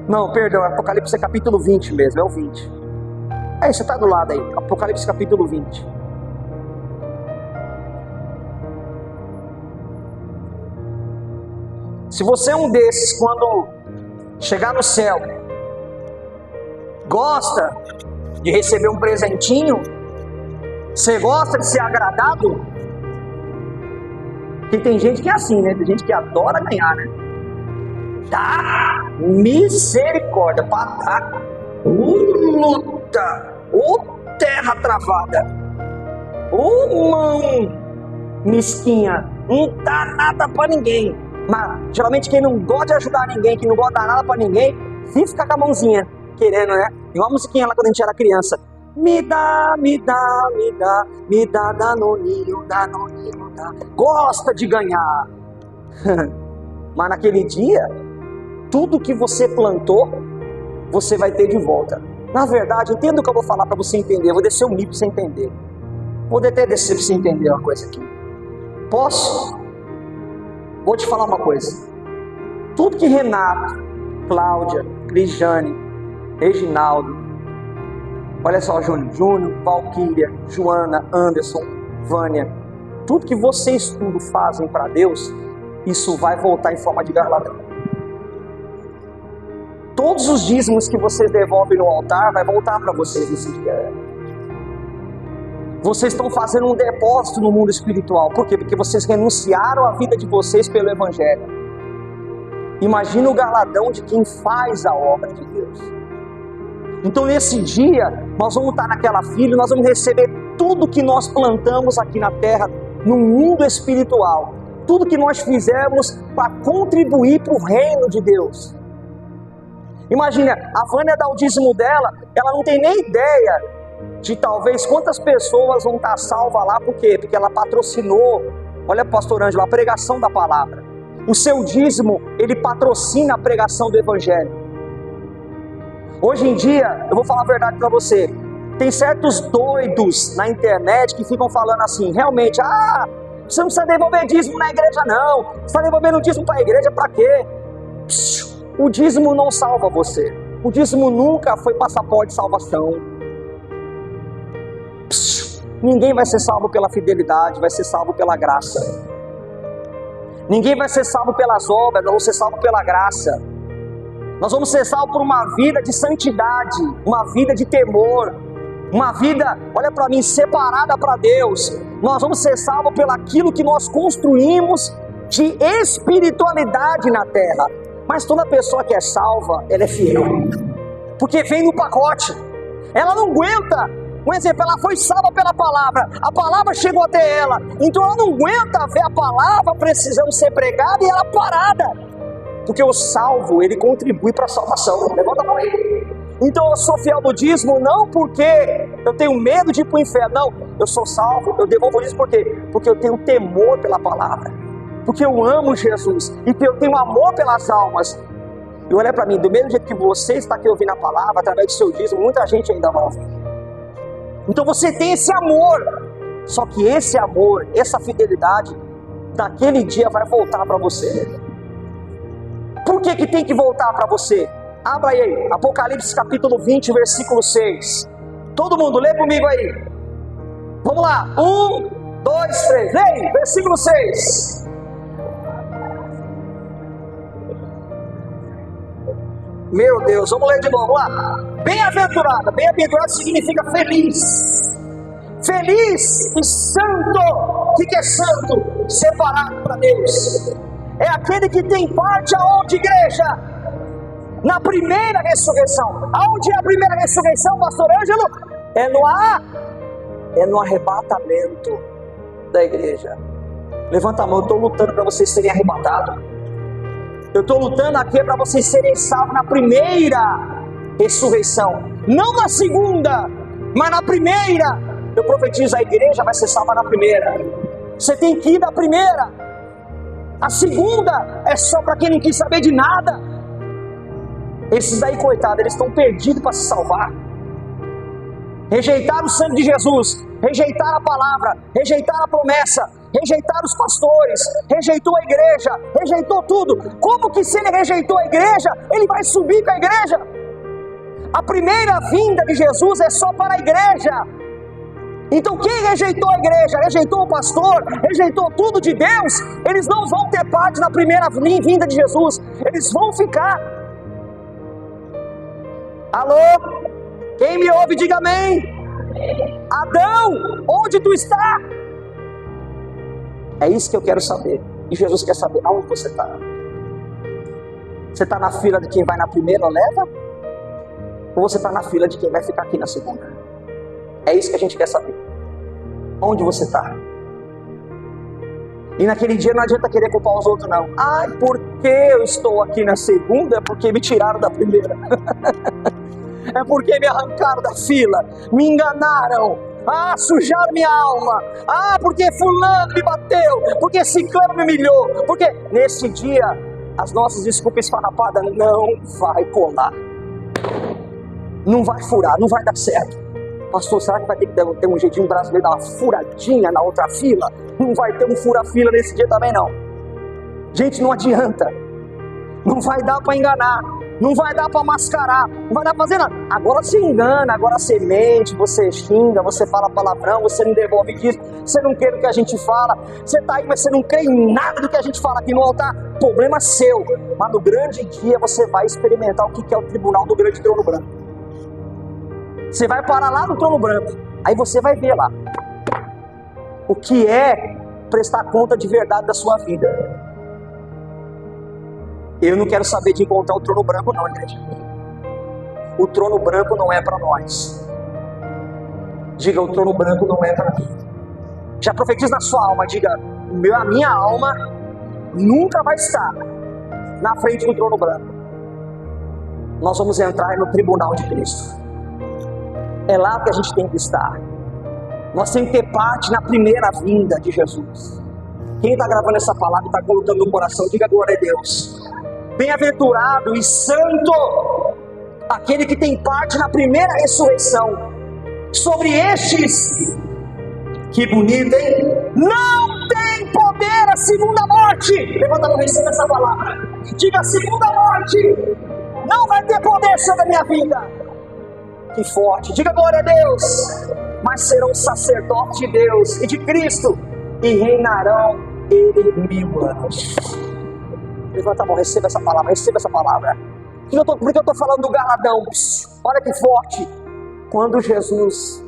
Não, perdão, Apocalipse capítulo 20 mesmo, é o 20. Aí, você está do lado aí, Apocalipse capítulo 20. Se você é um desses, quando chegar no céu, gosta de receber um presentinho, você gosta de ser agradado, porque tem gente que é assim, né? Tem gente que adora ganhar, né? Tá, misericórdia, para dar, luta, terra travada, mão mesquinha, não dá nada para ninguém. Mas geralmente quem não gosta de ajudar ninguém, que não gosta de dar nada pra ninguém, fica com a mãozinha, querendo, né? Igual a musiquinha lá quando a gente era criança. Me dá, me dá, me dá, me dá danoninho, danoninho, dá. Gosta de ganhar. Mas naquele dia, tudo que você plantou, você vai ter de volta. Na verdade, entenda o que eu vou falar para você entender. Eu vou descer um nível para você entender. Vou até descer para você entender uma coisa aqui. Posso? Vou te falar uma coisa. Tudo que Renato, Cláudia, Cristiane, Reginaldo, olha só, Júnior, Valquíria, Joana, Anderson, Vânia, tudo que vocês tudo fazem para Deus, isso vai voltar em forma de galardão. Todos os dízimos que vocês devolvem no altar, vai voltar para vocês nesse dia. Vocês estão fazendo um depósito no mundo espiritual. Por quê? Porque vocês renunciaram à vida de vocês pelo Evangelho. Imagina o galardão de quem faz a obra de Deus. Então nesse dia, nós vamos estar naquela fila, nós vamos receber tudo que nós plantamos aqui na terra, no mundo espiritual. Tudo que nós fizemos para contribuir para o reino de Deus. Imagina, a Vânia dá o dízimo dela, ela não tem nem ideia de talvez quantas pessoas vão estar salvas lá. Por quê? Porque ela patrocinou, olha pastor Ângelo, a pregação da palavra. O seu dízimo, ele patrocina a pregação do Evangelho. Hoje em dia, eu vou falar a verdade para você, tem certos doidos na internet que ficam falando assim, realmente, você não precisa devolver dízimo na igreja não, você está devolvendo dízimo para a igreja para quê? O dízimo não salva você, o dízimo nunca foi passaporte de salvação. Ninguém vai ser salvo pela fidelidade, vai ser salvo pela graça. Ninguém vai ser salvo pelas obras, nós vamos ser salvos pela graça. Nós vamos ser salvos por uma vida de santidade, uma vida de temor, uma vida, olha para mim, separada para Deus. Nós vamos ser salvos pelo aquilo que nós construímos de espiritualidade na terra. Mas toda pessoa que é salva, ela é fiel, porque vem no pacote. Ela não aguenta. Um exemplo, ela foi salva pela palavra, a palavra chegou até ela, então ela não aguenta ver a palavra precisando ser pregada e ela parada, porque o salvo, ele contribui para a salvação. Levanta a mão aí. Então eu sou fiel do dízimo, não porque eu tenho medo de ir para o inferno, não, eu sou salvo, eu devolvo o dízimo por quê? Porque eu tenho temor pela palavra, porque eu amo Jesus, e eu tenho amor pelas almas. E olha para mim, do mesmo jeito que você está aqui ouvindo a palavra, através do seu dízimo, muita gente ainda vai ouvir. Então você tem esse amor, só que esse amor, essa fidelidade, naquele dia vai voltar para você. Por que tem que voltar para você? Abra aí, Apocalipse capítulo 20, versículo 6. Todo mundo, lê comigo aí. Vamos lá, 1, 2, 3, leia, versículo 6. Meu Deus, vamos ler de novo, vamos lá. Bem-aventurada, bem-aventurada significa feliz. Feliz e santo. O que é santo? Separado para Deus. É aquele que tem parte aonde, igreja? Na primeira ressurreição. Aonde é a primeira ressurreição, pastor Ângelo? É no arrebatamento da igreja. Levanta a mão, eu estou lutando para vocês serem arrebatados. Eu estou lutando aqui para vocês serem salvos na primeira ressurreição. Não na segunda, mas na primeira. Eu profetizo, a igreja vai ser salva na primeira. Você tem que ir na primeira. A segunda é só para quem não quis saber de nada. Esses daí, coitados, eles estão perdidos para se salvar. Rejeitaram o sangue de Jesus, rejeitaram a palavra, rejeitaram a promessa, rejeitaram os pastores, rejeitou a igreja, rejeitou tudo. Como que se ele rejeitou a igreja, ele vai subir com a igreja? A primeira vinda de Jesus é só para a igreja. Então quem rejeitou a igreja, rejeitou o pastor, rejeitou tudo de Deus, eles não vão ter parte na primeira vinda de Jesus, eles vão ficar. Alô? Quem me ouve, diga amém. Adão, onde tu está? É isso que eu quero saber. E Jesus quer saber aonde você está. Você está na fila de quem vai na primeira leva? Ou você está na fila de quem vai ficar aqui na segunda? É isso que a gente quer saber. Onde você está? E naquele dia não adianta querer culpar os outros, não. Porque eu estou aqui na segunda? Porque me tiraram da primeira. é porque me arrancaram da fila, me enganaram, sujaram minha alma, porque fulano me bateu, porque ciclano me humilhou, porque nesse dia as nossas desculpas esfarrapadas não vai colar, não vai furar, não vai dar certo. Pastor, será que vai ter que ter um jeitinho brasileiro, dar uma furadinha na outra fila? Não vai ter um fura-fila nesse dia também não. Gente, não adianta, não vai dar para enganar, não vai dar para mascarar, não vai dar para fazer nada. Agora você engana, agora você mente, você xinga, você fala palavrão, você não devolve dízimo, você não crê no que a gente fala, você está aí, mas você não crê em nada do que a gente fala aqui no altar. Problema seu, mas no grande dia você vai experimentar o que é o tribunal do grande trono branco. Você vai parar lá no trono branco, aí você vai ver lá o que é prestar conta de verdade da sua vida. Eu não quero saber de encontrar o trono branco não, igreja. O trono branco não é para nós. Diga, o trono branco não é para mim. Já profetiza na sua alma, diga, a minha alma nunca vai estar na frente do trono branco. Nós vamos entrar no tribunal de Cristo. É lá que a gente tem que estar. Nós temos que ter parte na primeira vinda de Jesus. Quem está gravando essa palavra e está colocando no coração, diga glória a Deus. Bem-aventurado e santo aquele que tem parte na primeira ressurreição. Sobre estes, que bonito, hein? Não tem poder a segunda morte. Levanta a mão, receba essa palavra. Diga, a segunda morte não vai ter poder sobre a minha vida. Que forte, diga glória a Deus. Mas serão sacerdotes de Deus e de Cristo, e reinarão ele 1000 anos. Levanta a mão, receba essa palavra, receba essa palavra. Por que eu estou falando do galadão? Olha que forte. Quando Jesus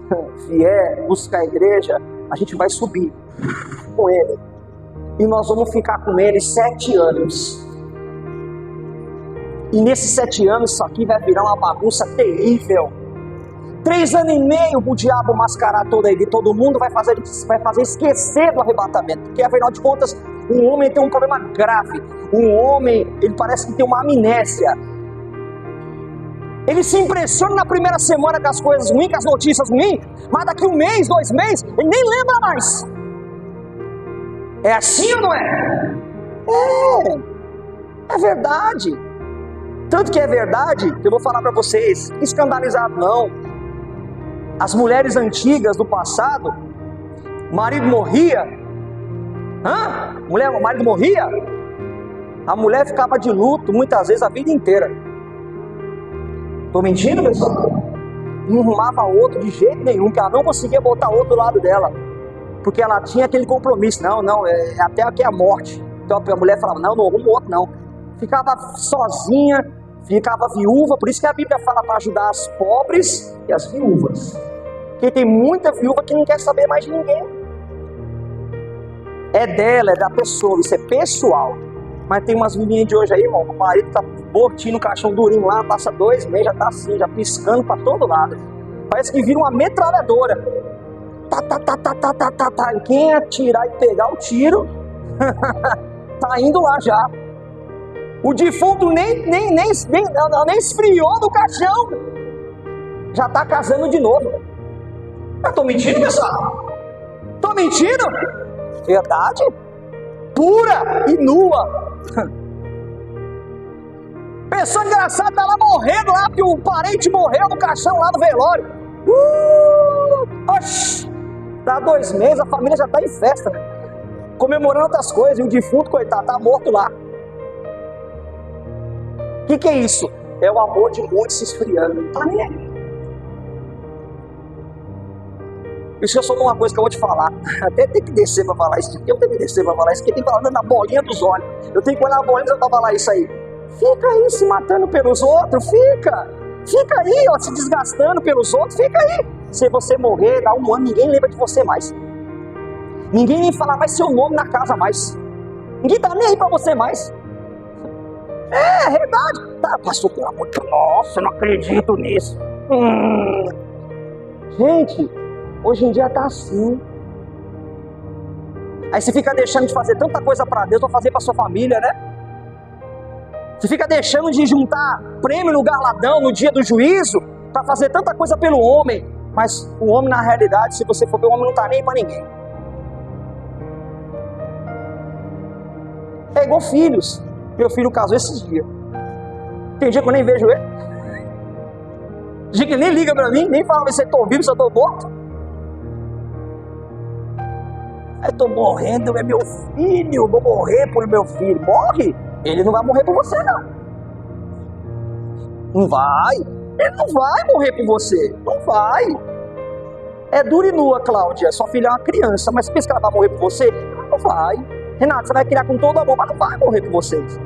vier buscar a igreja, a gente vai subir com ele, e nós vamos ficar com ele 7 anos. E nesses 7 anos isso aqui vai virar uma bagunça terrível. 3 anos e meio o diabo mascarar todo mundo, vai fazer esquecer do arrebatamento, porque afinal de contas um homem tem um problema grave. Um homem, ele parece que tem uma amnésia. Ele se impressiona na primeira semana com as coisas ruins, com as notícias ruins, mas daqui 1 mês, 2 meses, ele nem lembra mais. É assim ou não é? É verdade. Tanto que é verdade, que eu vou falar para vocês, escandalizado não. As mulheres antigas do passado, o marido morria, o marido morria, a mulher ficava de luto muitas vezes a vida inteira. Estou mentindo, pessoal? Não arrumava outro de jeito nenhum, que ela não conseguia botar outro do lado dela, porque ela tinha aquele compromisso. Não, é até aqui a morte. Então a mulher falava, não arrumo outro não. Ficava sozinha, ficava viúva. Por isso que a Bíblia fala para ajudar as pobres e as viúvas, porque tem muita viúva que não quer saber mais de ninguém. É dela, é da pessoa, isso é pessoal. Mas tem umas meninas de hoje aí, irmão, o marido tá mortinho no caixão durinho lá, passa 2 meses, já tá assim, já piscando para todo lado. Parece que vira uma metralhadora. Quem atirar e pegar o tiro, tá indo lá já. O defunto nem esfriou no caixão, já tá casando de novo. Eu tô mentindo, pessoal? Tô mentindo? Verdade pura e nua. Pessoa engraçada, tá lá morrendo lá, porque o parente morreu no caixão lá no velório. Dá 2 meses, a família já tá em festa, né? Comemorando outras coisas, e o defunto, coitado, tá morto lá. O que é isso? É o amor de muitos se esfriando. Tá nem aí. Isso é só uma coisa que eu vou te falar. Até tem que descer para falar isso. Eu tenho que descer para falar isso, porque tem que falar na bolinha dos olhos. Eu tenho que olhar na bolinha para falar isso aí. Fica aí se matando pelos outros, fica aí, ó, se desgastando pelos outros, fica aí. Se você morrer, dá 1 ano, ninguém lembra de você mais. Ninguém nem fala mais seu nome na casa mais. Ninguém tá nem aí para você mais. É verdade. Tá, pastor, pelo amor de Deus, nossa, eu não acredito nisso. Gente, hoje em dia tá assim. Aí você fica deixando de fazer tanta coisa para Deus, para fazer para sua família, né? Você fica deixando de juntar prêmio no galadão no dia do juízo, para fazer tanta coisa pelo homem, mas o homem na realidade, se você for ver, o homem não está nem para ninguém. É igual filhos. Meu filho casou esses dias. Tem dia que eu nem vejo ele. Tem dia que ele nem liga para mim, nem fala se eu estou vivo, se eu estou morto. Eu estou morrendo, é meu filho, vou morrer por meu filho. Morre? Ele não vai morrer por você, não. Não vai. Ele não vai morrer por você. Não vai. É dura e nua, Cláudia. Sua filha é uma criança, mas pensa que ela vai morrer por você? Não vai. Renato, você vai criar com todo amor, mas não vai morrer por vocês.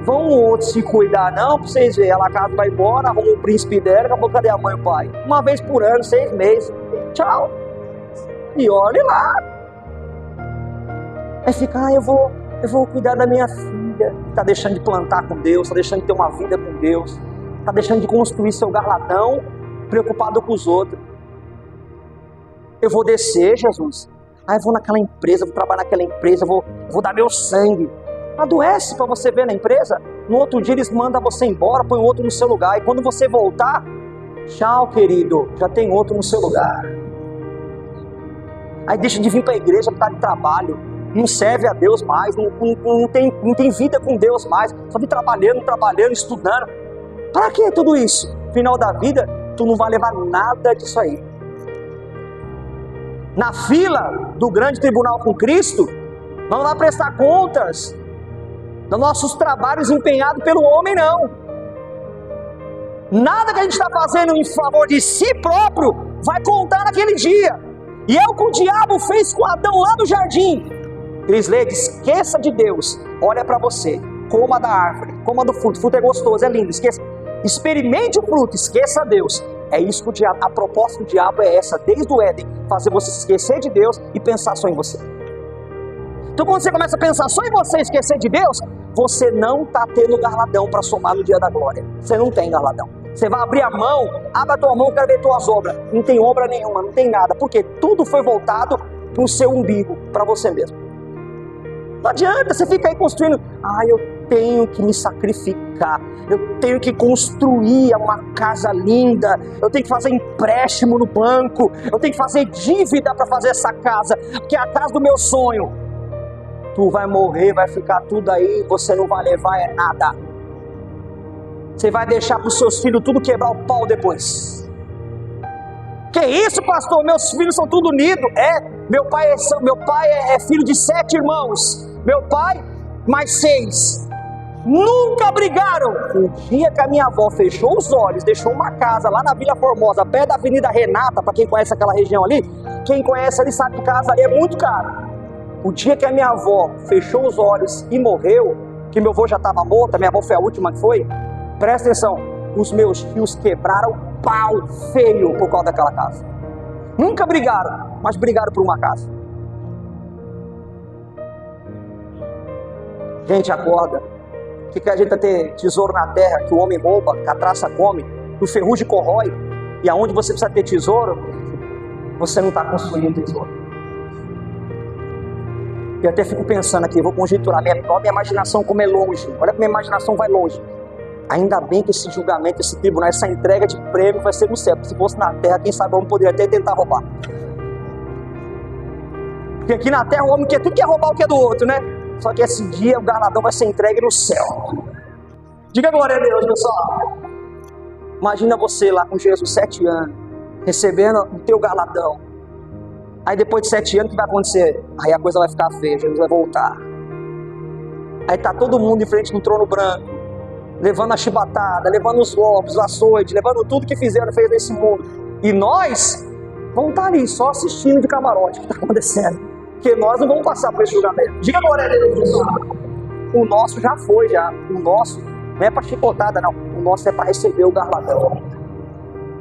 Vão outros se cuidar, não, pra vocês verem. Ela casa, vai embora, arruma o príncipe dela, acabou, cadê a mãe e o pai? Uma vez por ano, 6 meses. Tchau. E olhe lá. Aí fica, eu vou cuidar da minha filha. Tá deixando de plantar com Deus, tá deixando de ter uma vida com Deus, tá deixando de construir seu garladão, preocupado com os outros. Eu vou descer, Jesus. Eu vou naquela empresa, vou trabalhar naquela empresa, vou dar meu sangue. Adoece para você ver na empresa. No outro dia eles mandam você embora, põe outro no seu lugar. E quando você voltar, tchau, querido, já tem outro no seu lugar. Aí deixa de vir para a igreja por causa de trabalho. Não serve a Deus mais, não tem vida com Deus mais. Só vive trabalhando, estudando. Para que tudo isso? Final da vida, tu não vai levar nada disso aí. Na fila do grande tribunal com Cristo, não vai prestar contas dos nossos trabalhos empenhados pelo homem, não. Nada que a gente está fazendo em favor de si próprio vai contar naquele dia. E é o que o diabo fez com Adão lá no jardim. Crislede, esqueça de Deus, olha para você, coma da árvore, coma do fruto, o fruto é gostoso, é lindo, esqueça. Experimente o fruto, esqueça Deus. É isso que o diabo, a proposta do diabo é essa, desde o Éden, fazer você se esquecer de Deus e pensar só em você. Então quando você começa a pensar só em você e esquecer de Deus, você não está tendo garladão para somar no dia da glória. Você não tem garladão. Você vai abrir a mão, abre a tua mão, quero ver tuas obras. Não tem obra nenhuma, não tem nada, porque tudo foi voltado para o seu umbigo, para você mesmo. Não adianta, você fica aí construindo, eu tenho que me sacrificar, eu tenho que construir uma casa linda, eu tenho que fazer empréstimo no banco, eu tenho que fazer dívida para fazer essa casa, porque é a casa do meu sonho. Tu vai morrer, vai ficar tudo aí, você não vai levar nada. Você vai deixar para os seus filhos tudo quebrar o pau depois. Que isso, pastor? Meus filhos são tudo unidos. Meu pai é filho de 7 irmãos. Meu pai, mais 6. Nunca brigaram. O dia que a minha avó fechou os olhos, deixou uma casa lá na Vila Formosa, perto da Avenida Renata, para quem conhece aquela região ali, quem conhece ali sabe que casa ali é muito caro. O dia que a minha avó fechou os olhos e morreu, que meu avô já estava morto, a minha avó foi a última que foi, presta atenção, os meus tios quebraram pau feio por causa daquela casa. Nunca brigaram, mas brigaram por uma casa. Gente, acorda. O que adianta ter tesouro na terra que o homem rouba, que a traça come, que o ferrugem corrói, e aonde você precisa ter tesouro, você não está construindo tesouro. Eu até fico pensando aqui, vou conjecturar, minha imaginação como é longe, olha que minha imaginação vai longe. Ainda bem que esse julgamento, esse tribunal, essa entrega de prêmio vai ser no céu, porque se fosse na terra, quem sabe o homem poderia até tentar roubar. Porque aqui na terra o homem quer tudo que é roubar o que é do outro, né? Só que esse dia o galardão vai ser entregue no céu. Diga glória a Deus, pessoal. Imagina você lá com Jesus 7 anos, recebendo o teu galardão. Aí depois de 7 anos, o que vai acontecer? Aí a coisa vai ficar feia, Jesus vai voltar. Aí tá todo mundo em frente do trono branco, levando a chibatada, levando os golpes, os açoites, levando tudo que fez nesse mundo. E nós vamos estar ali, só assistindo de camarote o que está acontecendo. Porque nós não vamos passar por esse julgamento. Diga glória a Deus, pessoal. O nosso já foi, já. O nosso não é para chicotada, não. O nosso é para receber o galardão.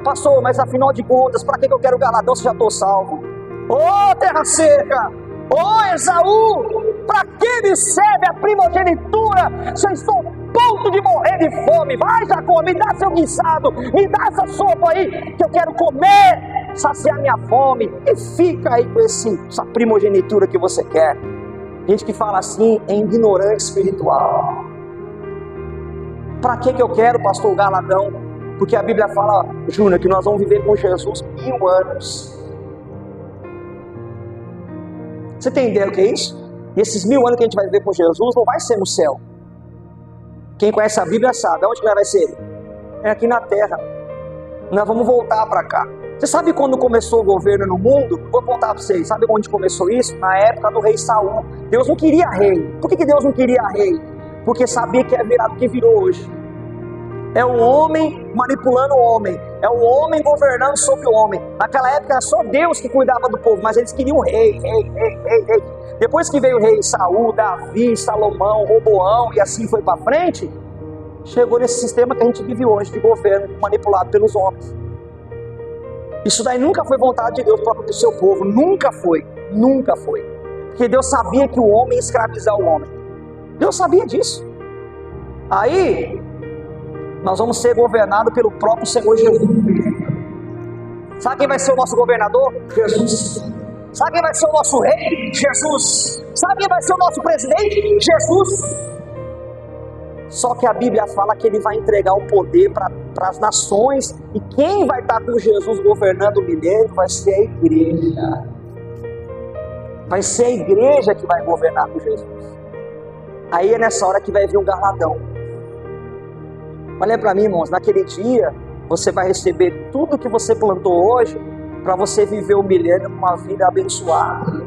Pastor, mas afinal de contas, para que eu quero o galardão se já estou salvo? Ô terra seca! Ô Esaú! Para que me serve a primogenitura se eu estou a ponto de morrer de fome? Vai, Jacó, me dá seu guisado, me dá essa sopa aí, que eu quero comer, saciar minha fome. E fica aí com essa primogenitura que você quer. Gente que fala assim é ignorante espiritual. Para que eu quero, pastor, o galardão? Porque a Bíblia fala, Júnior, que nós vamos viver com Jesus 1000 anos. Você tem ideia do que é isso? E esses 1000 anos que a gente vai viver com Jesus não vai ser no céu. Quem conhece a Bíblia sabe. Onde que vai ser? É aqui na terra. Nós vamos voltar para cá. Você sabe quando começou o governo no mundo? Vou contar para vocês. Sabe onde começou isso? Na época do rei Saul. Deus não queria rei. Por que Deus não queria rei? Porque sabia que ia virar do que virou hoje. É o homem manipulando o homem. É o homem governando sobre o homem. Naquela época era só Deus que cuidava do povo, mas eles queriam rei. Depois que veio o rei Saul, Davi, Salomão, Roboão e assim foi para frente, chegou nesse sistema que a gente vive hoje de governo manipulado pelos homens. Isso daí nunca foi vontade de Deus para o seu povo. Nunca foi. Nunca foi. Porque Deus sabia que o homem ia escravizar o homem. Deus sabia disso. Aí nós vamos ser governados pelo próprio Senhor Jesus. Sabe quem vai ser o nosso governador? Jesus. Sabe quem vai ser o nosso rei? Jesus. Sabe quem vai ser o nosso presidente? Jesus. Só que a Bíblia fala que ele vai entregar o poder para as nações. E quem vai estar com Jesus governando o milênio vai ser a igreja. Vai ser a igreja que vai governar com Jesus. Aí é nessa hora que vai vir um galardão. Olha para mim, irmãos, naquele dia você vai receber tudo que você plantou hoje para você viver o milênio com uma vida abençoada.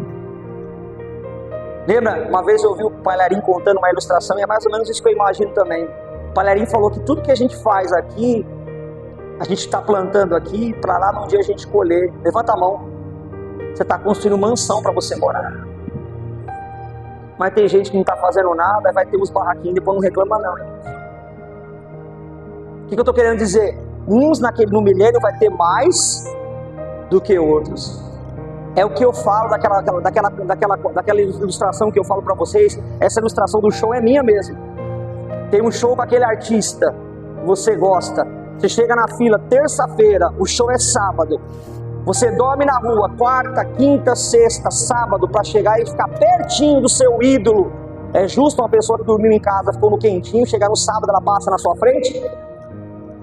Lembra? Uma vez eu ouvi o Palharim contando uma ilustração e é mais ou menos isso que eu imagino também. O Palharim falou que tudo que a gente faz aqui, a gente está plantando aqui para lá no dia a gente colher. Levanta a mão. Você está construindo mansão para você morar. Mas tem gente que não está fazendo nada, vai ter uns barraquinhos e depois não reclama não. O que eu estou querendo dizer? Uns no milênio vai ter mais do que outros. É o que eu falo daquela ilustração que eu falo para vocês. Essa ilustração do show é minha mesmo. Tem um show com aquele artista que você gosta. Você chega na fila terça-feira, o show é sábado. Você dorme na rua quarta, quinta, sexta, sábado para chegar e ficar pertinho do seu ídolo. É justo uma pessoa que dormiu em casa, ficou no quentinho, chegar no sábado ela passa na sua frente?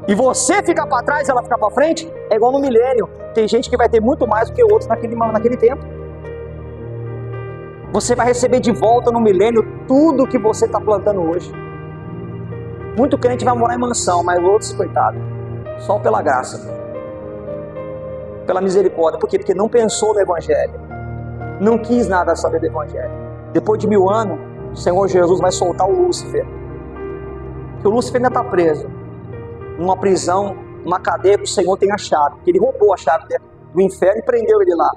E você fica para trás e ela fica para frente? É igual no milênio. Tem gente que vai ter muito mais do que outros naquele tempo. Você vai receber de volta no milênio tudo que você está plantando hoje. Muito crente vai morar em mansão, mas outros, coitado, só pela graça, pela misericórdia. Por quê? Porque não pensou no Evangelho, não quis nada saber do Evangelho. Depois de 1000 anos, o Senhor Jesus vai soltar o Lúcifer. Porque o Lúcifer ainda está preso numa prisão, numa cadeia que o Senhor tem a chave. Ele roubou a chave do inferno e prendeu ele lá.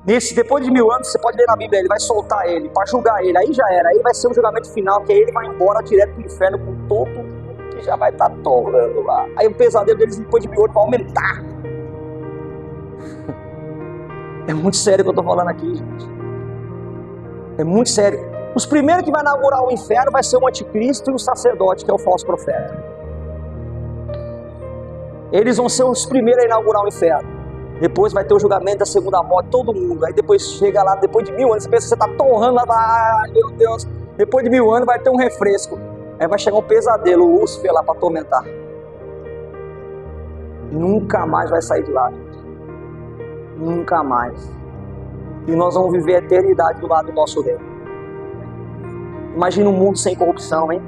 Depois de 1000 anos, você pode ler na Bíblia, ele vai soltar ele para julgar ele. Aí já era, aí vai ser o julgamento final, que aí ele vai embora direto para o inferno com todo mundo que já vai estar torrando lá. Aí o pesadelo deles depois de 1000 anos vai aumentar. É muito sério o que eu estou falando aqui, gente. É muito sério. Os primeiros que vai inaugurar o inferno vai ser o anticristo e o sacerdote, que é o falso profeta. Eles vão ser os primeiros a inaugurar o inferno. Depois vai ter o julgamento da segunda morte, todo mundo. Aí depois chega lá, depois de 1000 anos, você pensa que você está torrando lá, ai meu Deus. Depois de 1000 anos vai ter um refresco. Aí vai chegar um pesadelo, o Lúcifer lá para atormentar. Nunca mais vai sair de lá, gente. Nunca mais. E nós vamos viver a eternidade do lado do nosso rei. Imagina um mundo sem corrupção, hein?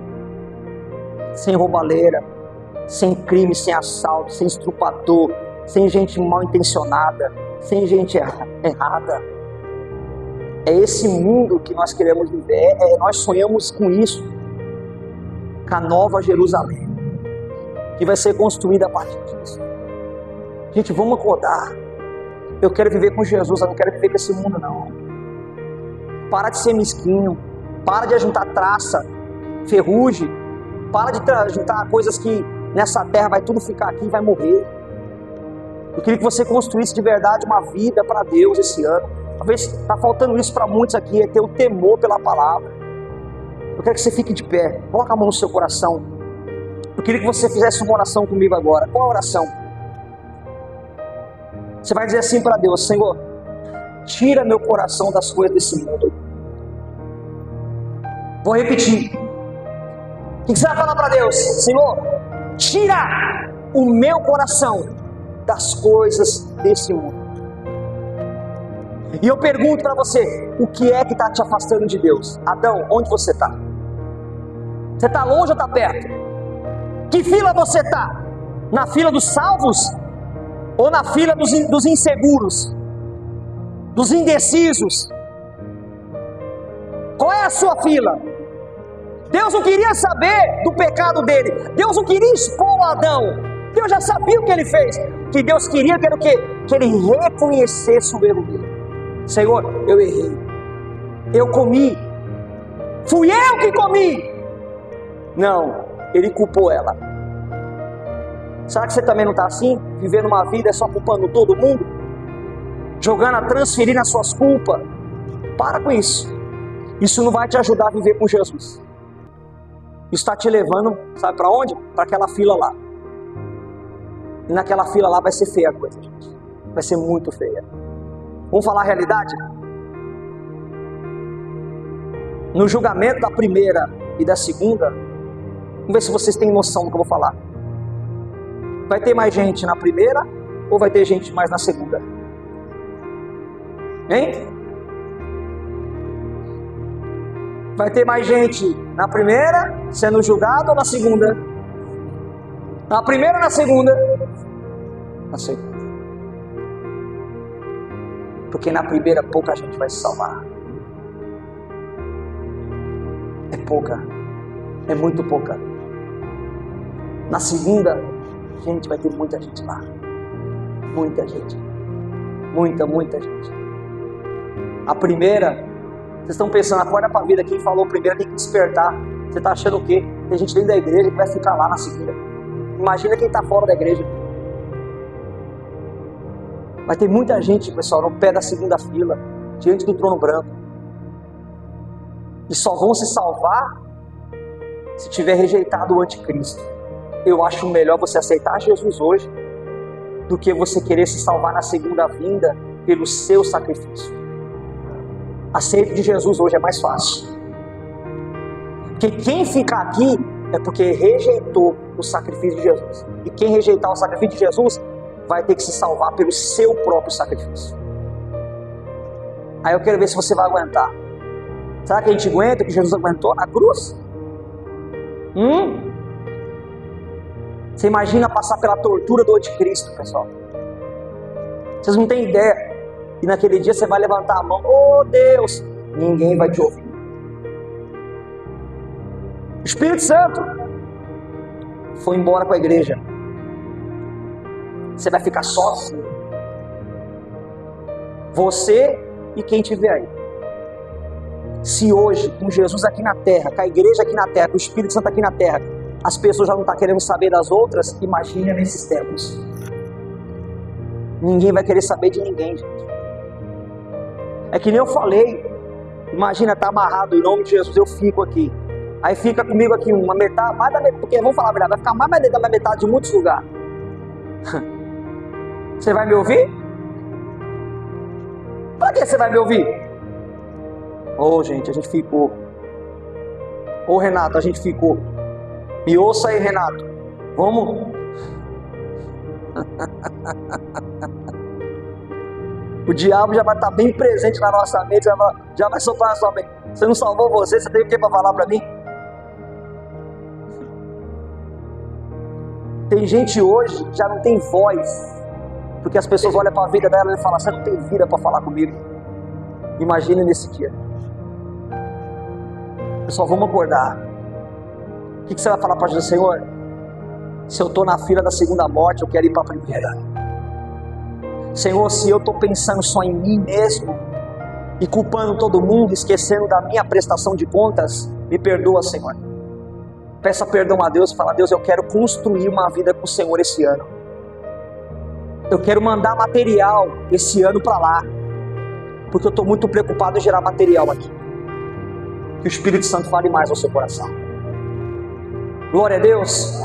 Sem roubalheira, sem crime, sem assalto, sem estrupador, sem gente mal intencionada, sem gente errada. É esse mundo que nós queremos viver, nós sonhamos com isso, com a nova Jerusalém, que vai ser construída a partir disso. Gente, vamos acordar. Eu quero viver com Jesus, eu não quero viver com esse mundo não. Para de ser mesquinho, para de ajuntar traça, ferrugem, para de ajuntar coisas que nessa terra vai tudo ficar aqui e vai morrer. Eu queria que você construísse de verdade uma vida para Deus esse ano. Talvez está faltando isso para muitos aqui, é ter o temor pela palavra. Eu quero que você fique de pé, coloque a mão no seu coração. Eu queria que você fizesse uma oração comigo agora. Qual a oração? Você vai dizer assim para Deus: Senhor, tira meu coração das coisas desse mundo. Vou repetir. O que você vai falar para Deus? Senhor, tira o meu coração das coisas desse mundo. E eu pergunto para você, o que é que está te afastando de Deus? Adão, onde você está? Você está longe ou está perto? Que fila você está? Na fila dos salvos? Ou na fila dos inseguros? Dos indecisos? Qual é a sua fila? Deus não queria saber do pecado dele. Deus não queria expor o Adão. Deus já sabia o que ele fez. O que Deus queria era o quê? Que ele reconhecesse o erro dele. Senhor, eu errei. Eu comi. Fui eu que comi. Não, ele culpou ela. Será que você também não está assim? Vivendo uma vida só culpando todo mundo? Transferindo as suas culpas? Para com isso. Isso não vai te ajudar a viver com Jesus. Isso está te levando, sabe para onde? Para aquela fila lá. E naquela fila lá vai ser feia a coisa, gente. Vai ser muito feia. Vamos falar a realidade? No julgamento da primeira e da segunda, vamos ver se vocês têm noção do que eu vou falar. Vai ter mais gente na primeira ou vai ter gente mais na segunda? Hein? Vai ter mais gente na primeira sendo julgado ou na segunda? Na primeira ou na segunda? Na segunda. Porque na primeira pouca gente vai se salvar. É pouca. É muito pouca. Na segunda, gente, vai ter muita gente lá. Muita gente. Muita gente. A primeira, vocês estão pensando, acorda pra vida, quem falou primeiro tem que despertar. Você está achando o quê? Tem gente dentro da igreja que vai ficar lá na segunda. Imagina quem está fora da igreja. Vai ter muita gente, pessoal, no pé da segunda fila, diante do trono branco. E só vão se salvar se tiver rejeitado o anticristo. Eu acho melhor você aceitar Jesus hoje do que você querer se salvar na segunda vinda pelo seu sacrifício. Aceite de Jesus hoje, é mais fácil. Porque quem fica aqui é porque rejeitou o sacrifício de Jesus. E quem rejeitar o sacrifício de Jesus vai ter que se salvar pelo seu próprio sacrifício. Aí eu quero ver se você vai aguentar. Será que a gente aguenta o que Jesus aguentou na cruz? Você imagina passar pela tortura do anticristo, pessoal. Vocês não têm ideia. E naquele dia você vai levantar a mão. Oh Deus! Ninguém vai te ouvir. O Espírito Santo foi embora com a igreja. Você vai ficar sozinho. Você e quem estiver aí. Se hoje, com Jesus aqui na terra, com a igreja aqui na terra, com o Espírito Santo aqui na terra, as pessoas já não estão querendo saber das outras, imagine nesses tempos. Ninguém vai querer saber de ninguém, gente. É que nem eu falei. Imagina, tá amarrado em nome de Jesus, eu fico aqui. Aí fica comigo aqui uma metade, mais da metade, porque vamos falar a verdade, vai ficar mais da metade de muitos lugares. Você vai me ouvir? Para que você vai me ouvir? Gente, a gente ficou. Renato, a gente ficou. Me ouça aí, Renato. Vamos? O diabo já vai estar bem presente na nossa mente, já vai soprar na sua mente. Você não salvou você tem o que para falar para mim? Tem gente hoje que já não tem voz, porque as pessoas olham para a vida dela e falam, você não tem vida para falar comigo. Imagine nesse dia. Pessoal, vamos acordar. O que você vai falar para Jesus? Senhor, se eu estou na fila da segunda morte, eu quero ir para a primeira. Senhor, se eu estou pensando só em mim mesmo e culpando todo mundo, esquecendo da minha prestação de contas, me perdoa, Senhor. Peça perdão a Deus e fala, Deus, eu quero construir uma vida com o Senhor esse ano. Eu quero mandar material esse ano para lá, porque eu estou muito preocupado em gerar material aqui. Que o Espírito Santo fale mais ao seu coração. Glória a Deus.